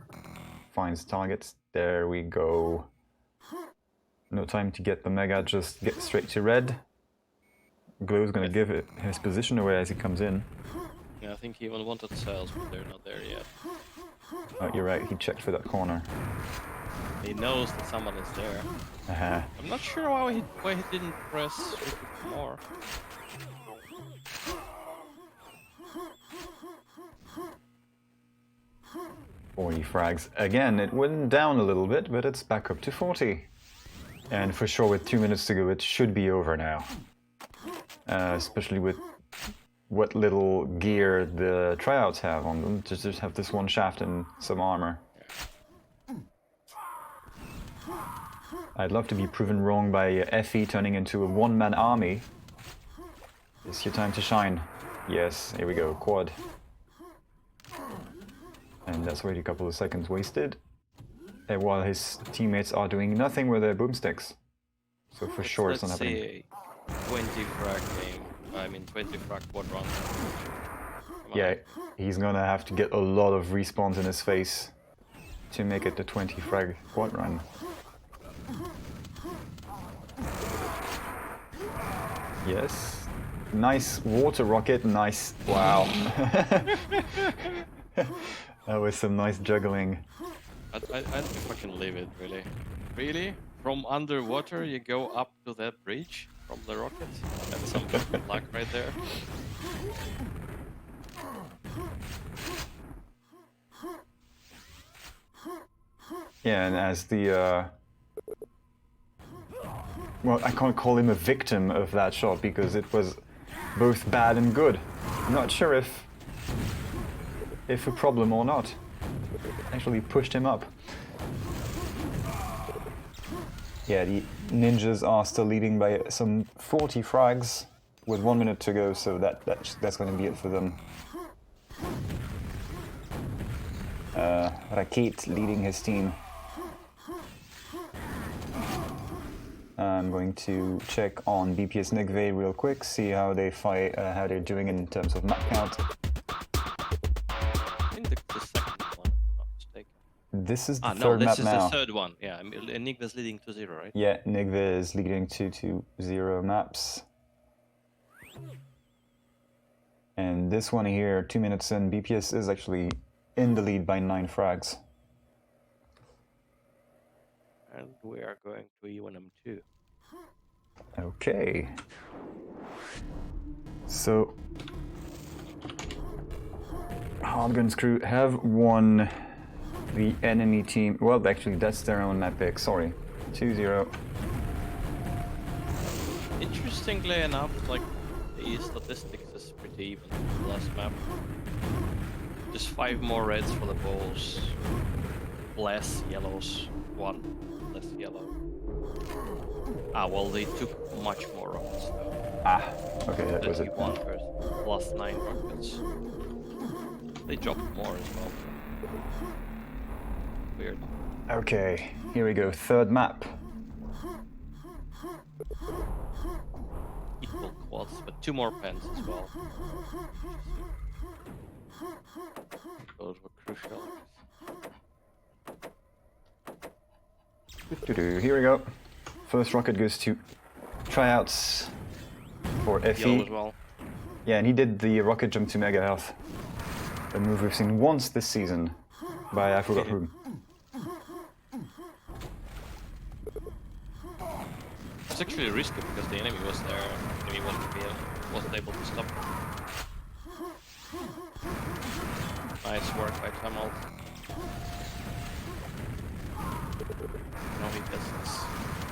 finds targets. There we go. No time to get the mega, just get straight to red. Glow's gonna give it his position away as he comes in. Yeah, I think he even wanted sales, but they're not there yet. Oh, you're right, he checked for that corner. He knows that someone is there. I'm not sure why he didn't press more. Forty frags. Again, it went down a little bit, but it's back up to 40. And for sure, with 2 minutes to go, it should be over now. Especially with what little gear the tryouts have on them. Just have this one shaft and some armor. I'd love to be proven wrong by Effie turning into a one-man army. It's your time to shine. Yes, here we go, quad. And that's already a couple of seconds wasted. And while his teammates are doing nothing with their boomsticks. So for sure it's not happening. Let's see 20 frag game. I mean 20 frag quad run. Yeah, he's gonna have to get a lot of respawns in his face to make it the 20 frag quad run. Yes. Nice water rocket, nice. Wow. That was some nice juggling. I don't know if I can leave it, really. Really? From underwater you go up to that bridge from the rocket? That's some luck right there. Yeah, and as the well, I can't call him a victim of that shot because it was both bad and good. I'm not sure if a problem or not. Actually pushed him up. Yeah, the ninjas are still leading by some 40 frags with 1 minute to go, so that's going to be it for them. Rakit leading his team. I'm going to check on BPS Nidweyr real quick, see how they fight, how they're doing in terms of map count. I think the second one, if I'm not mistaken. This is the no, third map this is now. the third one. Yeah, Nidweyr's leading to 0, right? Yeah, Nidweyr is leading 2-0 maps. And this one here, 2 minutes in, BPS is actually in the lead by 9 frags. And we are going to E1M2. Okay. So, Hardgun's crew have won the enemy team. Well, actually, that's their own map pick. Sorry. 2-0. Interestingly enough, like the statistics is pretty even in the last map. Just 5 more reds for the balls, less yellows, 1 less yellow. Ah, well, they took much more rockets though. Ah, okay, that was it. 31 first, plus 9 rockets. They dropped more as well. Weird. Okay, here we go. Third map. Equal quads, but 2 more pens as well. Those were crucial. Here we go. First rocket goes to Tryouts for Yellow Effie. as well. Yeah, and he did the rocket jump to Mega Health. A move we've seen once this season by I forgot who. It's actually risky because the enemy was there and he wasn't able to stop. Nice work by Tummen. No, he doesn't.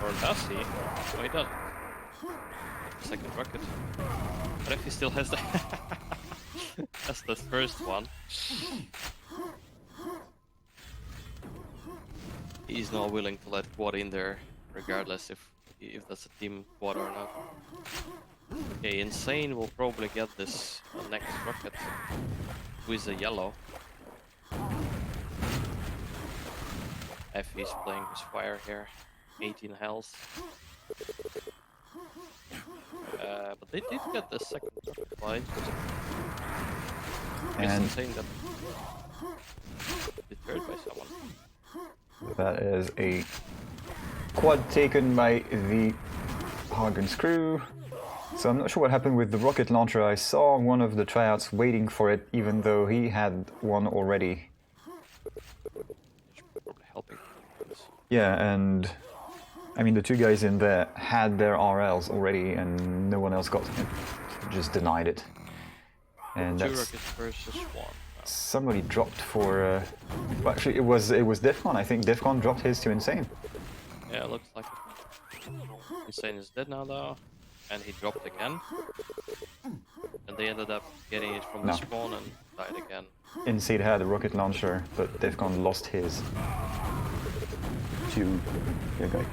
Or does he? No, he doesn't. Second rocket. But if he still has the that's the first one. He's not willing to let quad in there, regardless if that's a team quad or not. Okay, Insane will probably get this next rocket with a yellow. Effie's playing his fire here, 18 health. But they did get the second rocket. And Insane got deterred by someone. that is a quad taken by the Hardgun's crew. So I'm not sure what happened with the rocket launcher. I saw one of the Tryouts waiting for it, even though he had one already. Probably helping. Yeah, and I mean the 2 guys in there had their RLs already, and no one else got it. Just denied it. And 2 that's rockets versus 1. somebody dropped for. Well, actually, it was Defcon. I think Defcon dropped his to Insane. Yeah, it looks like it. Insane is dead now though, and he dropped again. And they ended up getting it from the spawn and died again. Insane had a rocket launcher, but Defcon lost his to the guy.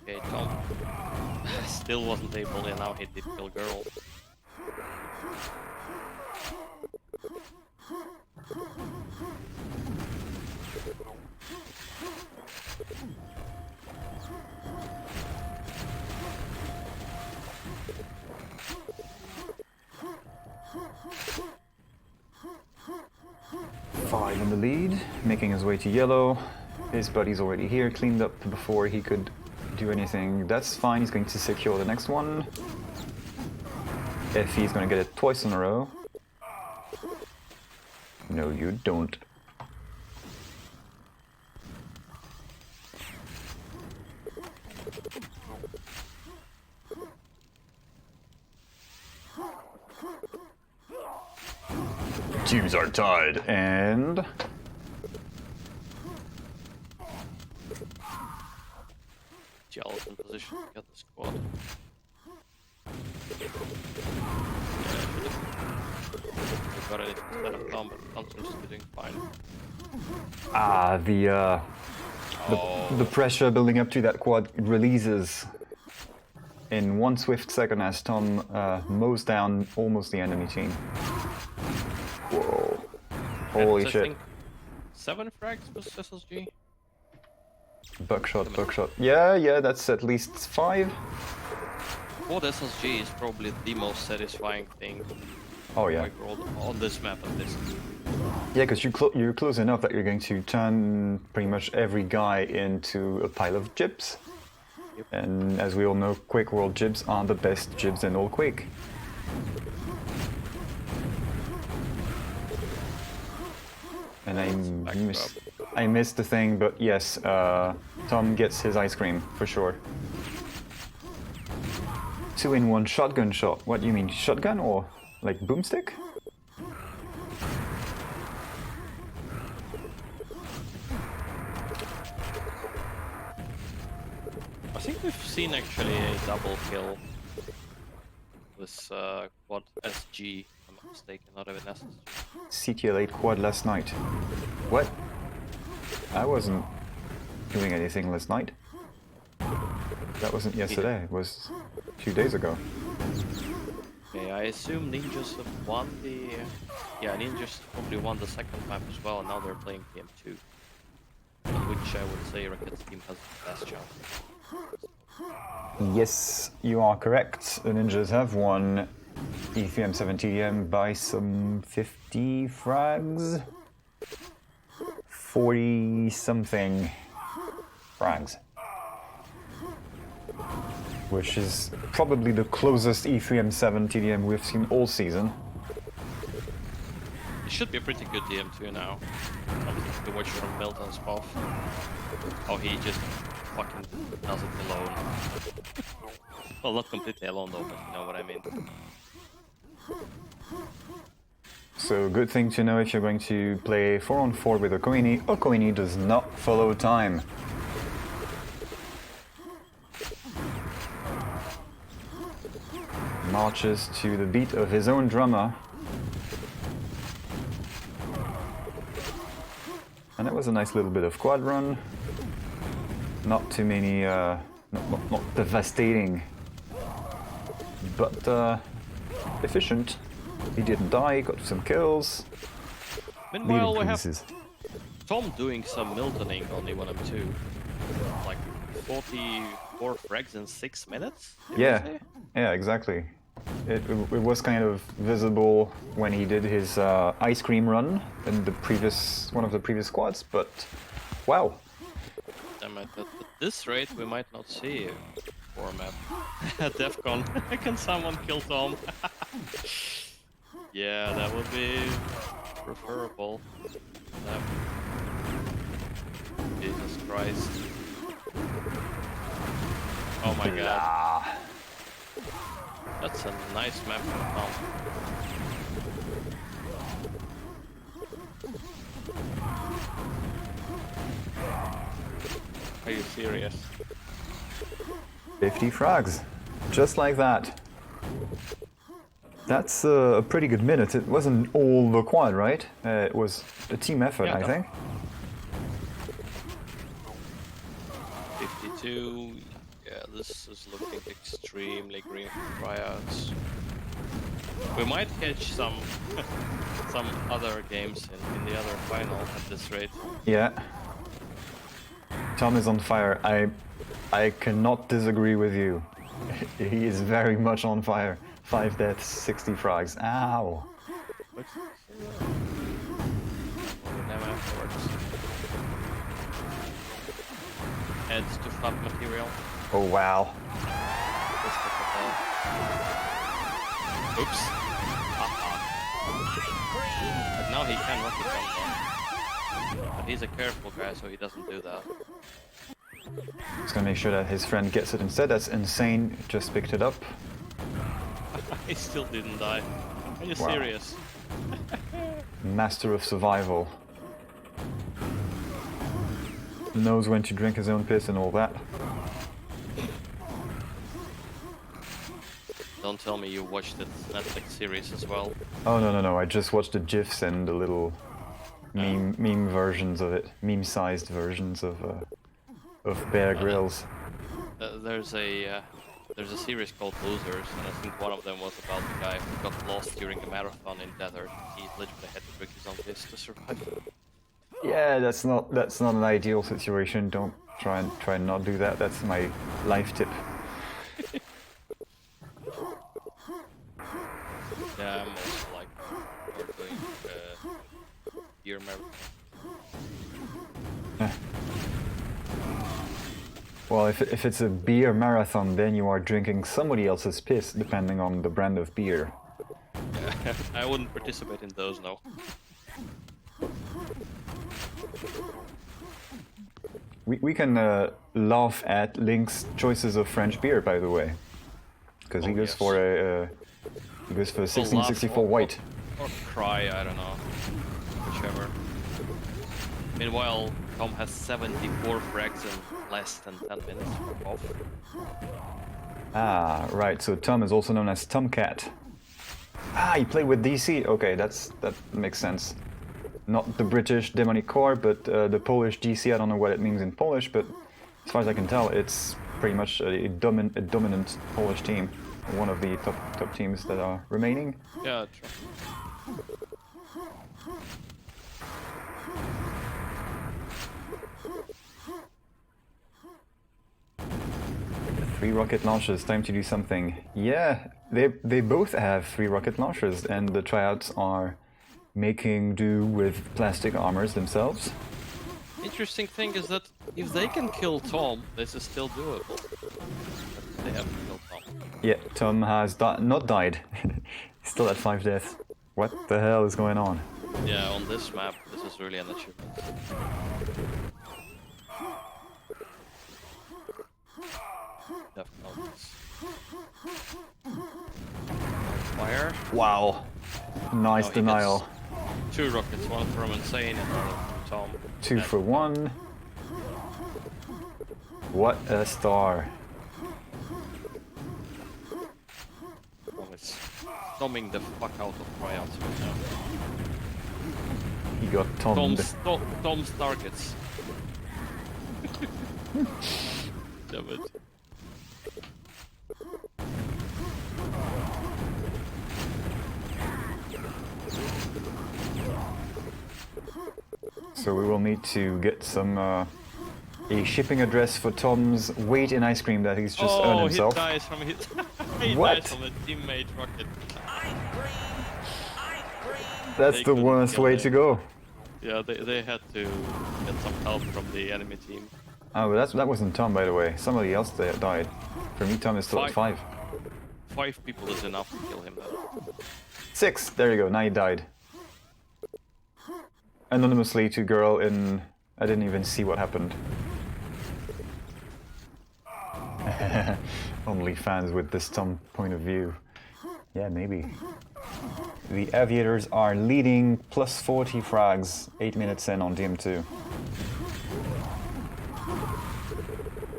Okay, Tom still wasn't able, and now he did kill girl. Five in the lead, making his way to yellow. His buddy's already here, cleaned up before he could do anything. That's fine, he's going to secure the next one. If he's going to get it twice in a row. No, you don't. Teams are tied, and Jealous in position to get the squad. We got it instead of Tom, but Tom seems to be doing fine. the pressure building up to that quad releases in 1 swift second as Tom mows down almost the enemy team. Whoa. Holy I shit. think 7 frags was SSG. Buckshot. Yeah, that's at least 5. Quad SSG is probably the most satisfying thing Oh yeah. QuakeWorld on this map at least. Yeah, because you're close enough that you're going to turn pretty much every guy into a pile of jibs. Yep. And as we all know, QuakeWorld jibs are the best jibs in all Quake. And I missed the thing, but yes, Tom gets his ice cream for sure. 2-in-1 shotgun shot. What do you mean, shotgun or like boomstick? I think we've seen actually a double kill with quad SG, if I'm not mistaken, not even SSG. CTL8 quad last night. What? I wasn't doing anything last night. That wasn't yesterday, it was 2 days ago. Okay, I assume Ninjas have won the... Yeah, Ninjas probably won the second map as well, and now they're playing TM2. On which I would say Rocket's team has the best chance. Yes, you are correct. The Ninjas have won E3M7 TDM by some 50 frags. 40 something frags. Which is probably the closest E3M7 TDM we've seen all season. It should be a pretty good DM2 now. To watch from Milton's off. How he just fucking does it alone. Well, not completely alone though, but you know what I mean. So good thing to know if you're going to play 4-on-4 with Okoini. Okoini does not follow time. Marches to the beat of his own drummer. And that was a nice little bit of quad run. Not too many, not devastating, but efficient. He didn't die, got some kills. Meanwhile, we have Tom doing some Miltoning on E1M2. Like 44 frags in 6 minutes? Yeah, exactly. It was kind of visible when he did his ice cream run in the one of the previous squads, but wow. Damn it, at this rate we might not see for map. Defcon, can someone kill Tom? Yeah, that would be preferable. Jesus Christ. Oh my god. That's a nice map for Tom. Are you serious? 50 frags, just like that. That's a pretty good minute. It wasn't all the quad, right? It was a team effort, Yeah, I think. 52. Yeah, this is looking extremely green for Tryouts. We might catch some some other games in the other final at this rate. Yeah. Tom is on fire. I cannot disagree with you. He is very much on fire. 5 deaths, 60 frags. Ow. But them afterwards. Adds to fat material. Oh wow. Oops. But now he can rocket jump. But he's a careful guy, so he doesn't do that. He's gonna make sure that his friend gets it instead. That's insane. Just picked it up. He still didn't die. Are you Wow. serious? Master of survival. Knows when to drink his own piss and all that. Don't tell me you watched the Netflix series as well. Oh no, I just watched the GIFs and the little meme versions of it. Meme-sized versions of Bear Grylls. There's a series called Losers, and I think one of them was about the guy who got lost during a marathon in desert. He literally had to drink his own piss to survive. Yeah, that's not an ideal situation. Don't try and not do that. That's my life tip. Yeah, I'm also like we're doing beer marathon. Well, if it's a beer marathon, then you are drinking somebody else's piss, depending on the brand of beer. I wouldn't participate in those, no. We can laugh at Link's choices of French beer, by the way, because he goes yes. for a he goes for 1664 white. Or cry, I don't know. Whichever. Meanwhile, Tom has 74 frags in less than 10 minutes off. Ah, right. So Tom is also known as Tomcat. Ah, he played with DC. Okay, that makes sense. Not the British Demonic Corps, but the Polish DC. I don't know what it means in Polish, but as far as I can tell, it's pretty much a dominant Polish team. One of the top teams that are remaining. Yeah, true. 3 rocket launchers, time to do something. Yeah, they both have 3 rocket launchers, and the Tryouts are making do with plastic armors themselves. Interesting thing is that if they can kill Tom, this is still doable. But they haven't killed Tom. Yeah, Tom has not died. He's still at 5 deaths. What the hell is going on? Yeah, on this map, this is really an achievement. Definitely. Fire. Wow. Nice he denial. gets 2 rockets, one from Insane and one from Tom. 2 for 1. What a star. Oh, it's tomming the fuck out of Tryouts right now. He got tommed. Tom's targets. Damn it. So we will need to get some a shipping address for Tom's weight in ice cream that he's just earned himself. He dies from his he What? dies from a teammate rocket. That's They the couldn't worst kill way him. to go. Yeah, they had to get some help from the enemy team. Oh, but that wasn't Tom, by the way. Somebody else there died. For me, Tom is still at 5. 5 people is enough to kill him though. 6! There you go, now he died. Anonymously to girl in... I didn't even see what happened. Only fans with this Tom point of view. Yeah, maybe. The Aviators are leading plus 40 frags, 8 minutes in on DM2.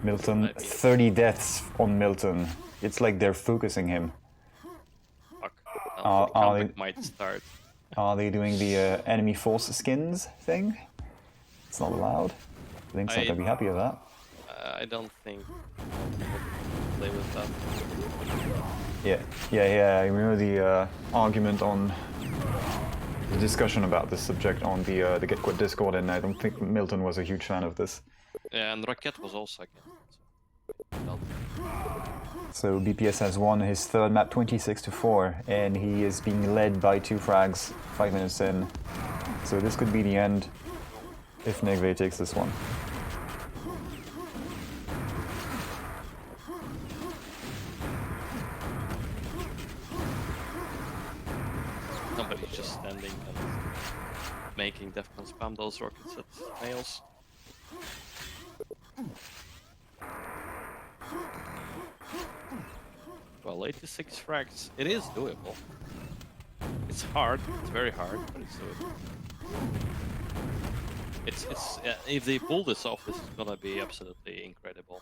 Milton, 30 deaths on Milton. It's like they're focusing him. Fuck. Are The they- comeback might start. Are they doing the enemy force skins thing? It's not allowed. Link's not I- gonna be happy with that. I I don't think I'll play with that. Yeah. I remember the argument on the discussion about this subject on the GetQuad Discord, and I don't think Milton was a huge fan of this. Yeah, and Raket was also against it. So BPS has won his third map 26-4, and he is being led by 2 frags 5 minutes in. So this could be the end if Nidweyr takes this one. Somebody's just standing and making Defcon spam those rockets at nails. Well, 86 frags. It is doable. It's hard. It's very hard, but it's doable. It's if they pull this off, this is gonna be absolutely incredible.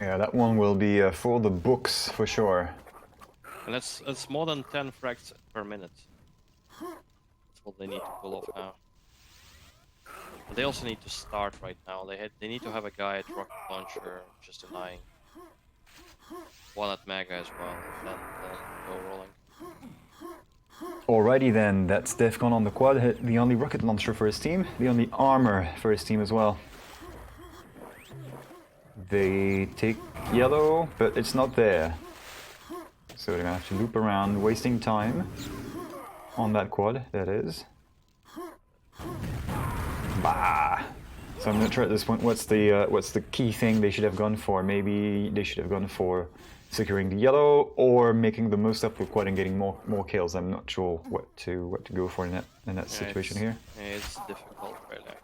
Yeah, that one will be for the books for sure. And that's more than 10 frags per minute. That's what they need to pull off now. And they also need to start right now. They need to have a guy at rocket launcher just denying. One at Mega as well, and then go rolling. Alrighty then, that's Defcon on the quad, the only rocket launcher for his team, the only armor for his team as well. They take yellow, but it's not there. So they're gonna have to loop around, wasting time on that quad, that is. Bah! So I'm not sure at this point what's the key thing they should have gone for. Maybe they should have gone for securing the yellow or making the most of the quad and getting more kills. I'm not sure what to go for in that situation here. It's difficult right now.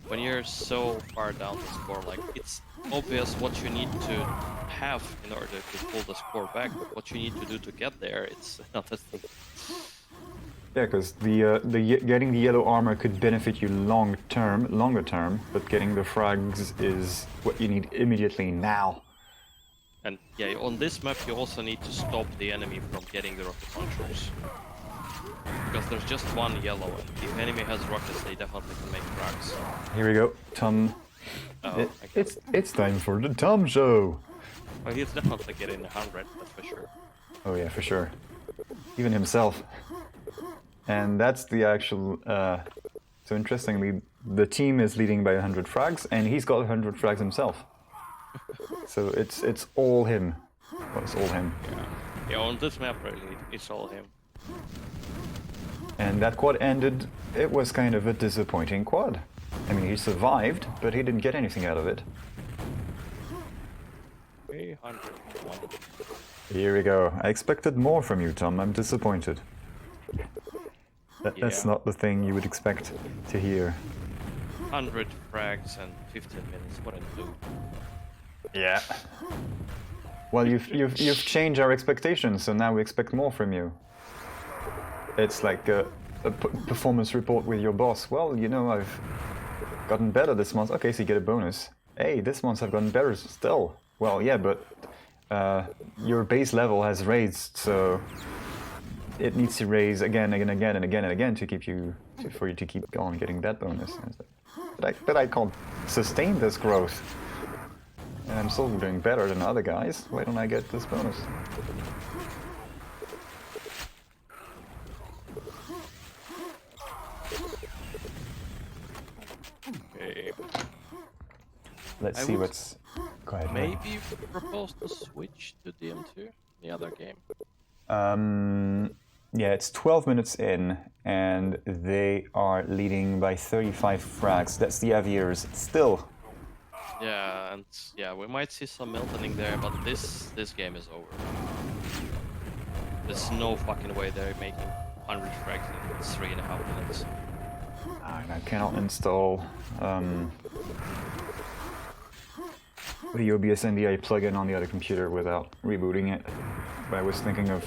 When you're so far down the score, like it's obvious what you need to have in order to pull the score back, but what you need to do to get there, it's another thing. Yeah, because getting the yellow armor could benefit you longer term, but getting the frags is what you need immediately now. And yeah, on this map you also need to stop the enemy from getting the rocket launchers. Because there's just one yellow, and if the enemy has rockets, they definitely can make frags. Here we go, Tum. Oh, It's time for the Tum show! Well, he's definitely getting 100, that's for sure. Oh yeah, for sure. Even himself. And that's the actual... so interestingly, the team is leading by 100 frags, and he's got 100 frags himself. So it's all him. Well, it's all him. Yeah, on this map really, it's all him. And that quad ended, it was kind of a disappointing quad. I mean, he survived, but he didn't get anything out of it. 301. Here we go. I expected more from you, Tom. I'm disappointed. That's not the thing you would expect to hear. 100 frags and 15 minutes, what a noob. Yeah. Well, you've changed our expectations, so now we expect more from you. It's like a performance report with your boss. Well, you know, I've gotten better this month. Okay, so you get a bonus. Hey, this month I've gotten better still. Well, yeah, but your base level has raised, so it needs to raise again and again and again and again to keep you for you to keep on getting that bonus. But I can't sustain this growth, and I'm still doing better than other guys. Why don't I get this bonus? Okay. Let's see what's... Go ahead. Maybe propose to switch to DM2, the other game. Yeah, it's 12 minutes in, and they are leading by 35 frags. That's the Aviers still. Yeah, and yeah, we might see some Miltoning there, but this game is over. There's no fucking way they're making 100 frags in 3.5 minutes. I cannot install the OBS NDI plugin on the other computer without rebooting it. But I was thinking of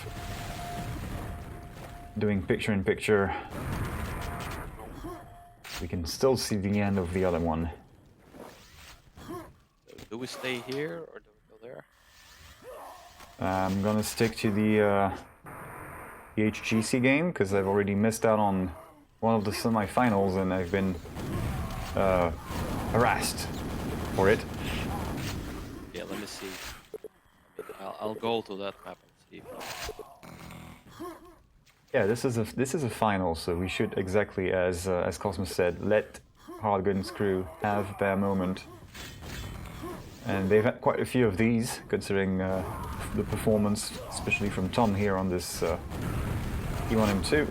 doing picture-in-picture. We can still see the end of the other one. Do we stay here or do we go there? I'm gonna stick to the HGC game because I've already missed out on one of the semi-finals and I've been harassed for it. Yeah, let me see. I'll go to that map and see. Yeah, this is a final, so we should, exactly as Cosmos said, let Hardgun's crew have their moment. And they've had quite a few of these, considering the performance, especially from Tom here on this E1M2.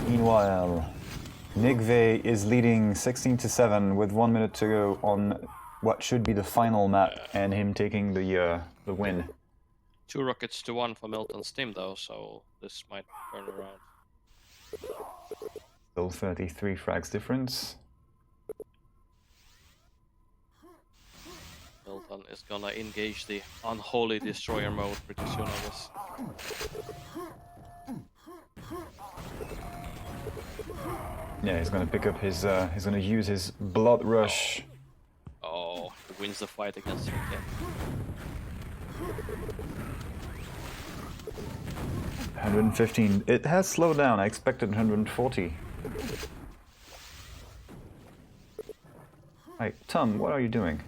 Meanwhile, Nidweyr is leading 16-7 with 1 minute to go on what should be the final map, and him taking the win. 2 rockets to 1 for Milton's team though, so this might turn around. Still 33 frags difference. Milton is gonna engage the unholy destroyer mode pretty soon, I guess. Yeah, he's gonna pick up his. He's gonna use his blood rush. Oh, he wins the fight against Raket. 115. It has slowed down. I expected 140. Hey, Tom, what are you doing?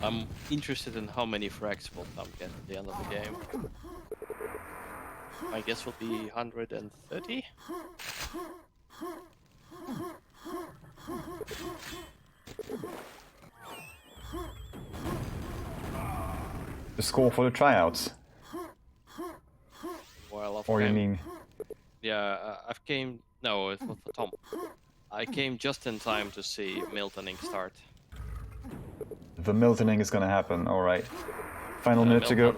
I'm interested in how many frags will Tom get at the end of the game. My guess will be 130? The score for the tryouts? Well, Or you mean... Yeah, I've came... No, it was for Tom. I came just in time to see Miltoning start. The Miltoning is gonna happen, alright. Final minute to go.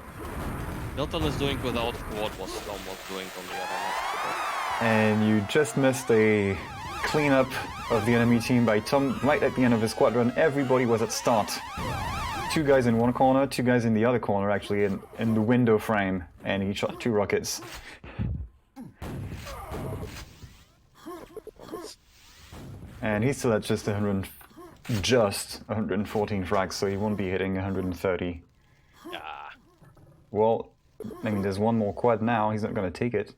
Milton is doing without what was Tom was doing on the other map. And you just missed a cleanup of the enemy team by Tom right at the end of the squadron. Everybody was at start. 2 guys in one corner, 2 guys in the other corner, actually, in the window frame, and he shot 2 rockets. And he's still at just 114 frags, so he won't be hitting 130. Yeah. Well, I mean, there's one more quad now, he's not gonna take it.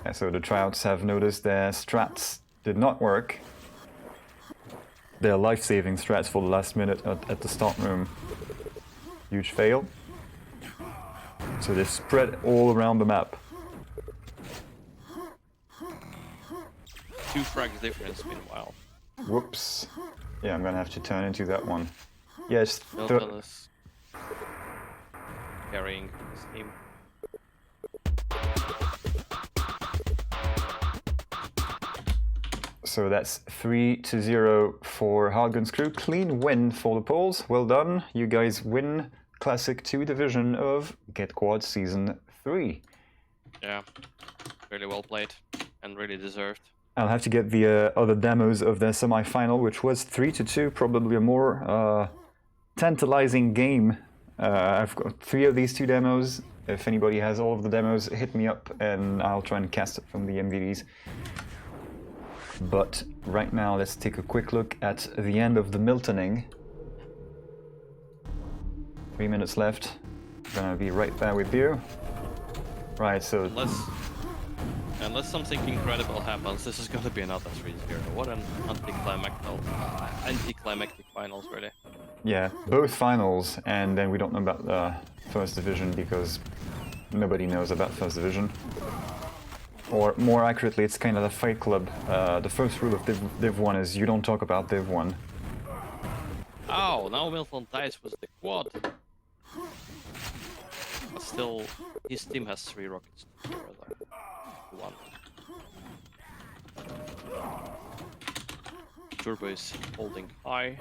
Yeah, so the tryouts have noticed their strats did not work. Their life-saving strats for the last minute at the start room. Huge fail. So they're spread all around the map. 2 frags difference meanwhile. Whoops. Yeah, I'm gonna have to turn into that one. Yes, Milton is carrying his team. so that's 3-0 for Hardgun's crew. Clean win for the Poles. Well done. You guys win Classic 2 division of GetQuad Season 3. Yeah, really well played and really deserved. I'll have to get the other demos of their semi-final, which was 3-2, probably a more tantalizing game. I've got 3 of these 2 demos. If anybody has all of the demos, hit me up and I'll try and cast it from the MVDs. But right now, let's take a quick look at the end of the Miltoning. 3 minutes left. Gonna be right there with you. Right, so... Unless something incredible happens, this is gonna be another 3-0. What an anticlimactic finals, really. Yeah, both finals, and then we don't know about the first division because nobody knows about first division. Or more accurately, it's kind of a fight club. The first rule of Div 1 is you don't talk about Div 1. Oh, now Milton dies with the quad. But still, his team has 3 rockets. 1. Turbo is holding high.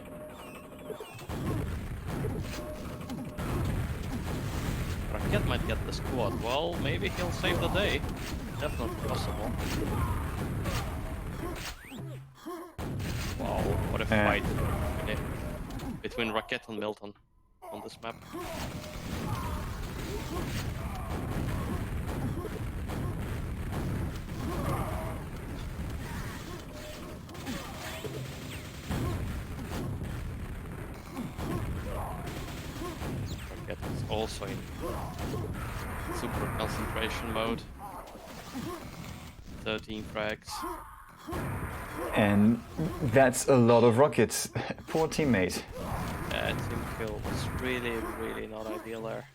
Raket might get the squad. Well, maybe he'll save the day. Definitely possible. Wow, what a fight between Raket and Milton on this map. also in super concentration mode. 13 frags. And that's a lot of rockets. Poor teammate. Yeah, team kill was really, really not ideal there.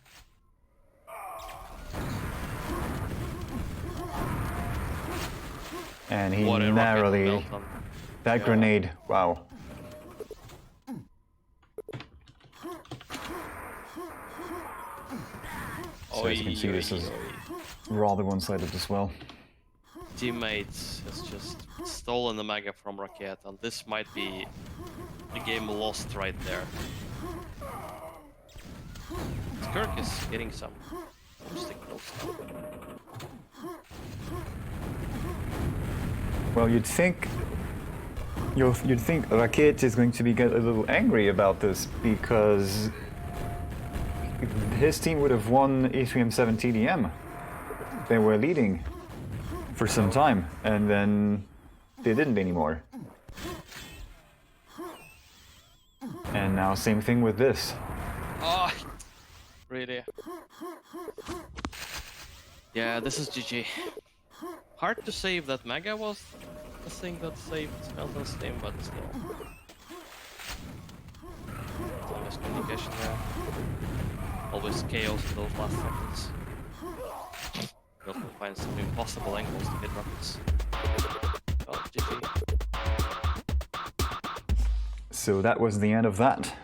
And he What a rocket narrowly... meltdown. That Yeah. grenade, wow. So as you can see, this is rather one-sided as well. Teammates has just stolen the Mega from Raket, and this might be the game lost right there. Skirk is getting some stick kills now. Well, you'd think Raket is going to get a little angry about this because his team would have won E3M7 TDM. They were leading for some time, and then they didn't anymore. And now same thing with this. Oh, really? Yeah, this is GG. Hard to say if that Mega was the thing that saved Smelton's team, but still. Miscommunication there. Always chaos in those last seconds. Got to find some impossible angles to hit rockets. Well, GG. So that was the end of that.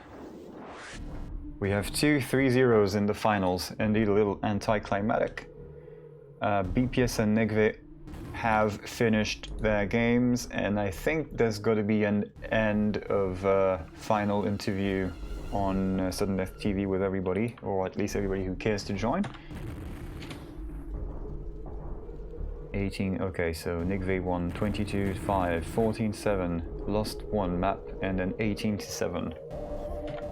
We have 2 3-0s in the finals, indeed a little anticlimactic. BPS and Nidweyr have finished their games, and I think there's got to be an end of final interview on Sudden Death TV with everybody, or at least everybody who cares to join. 18, okay, so Nidweyr won 22-5, 14-7, lost 1 map, and then 18-7.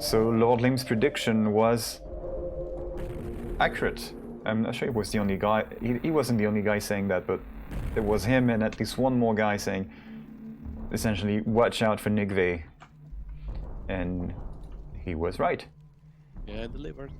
So Lord Lim's prediction was accurate. I'm not sure he was the only guy, he wasn't the only guy saying that, but it was him and at least one more guy saying, essentially, watch out for Nidweyr. And he was right. Yeah, I delivered.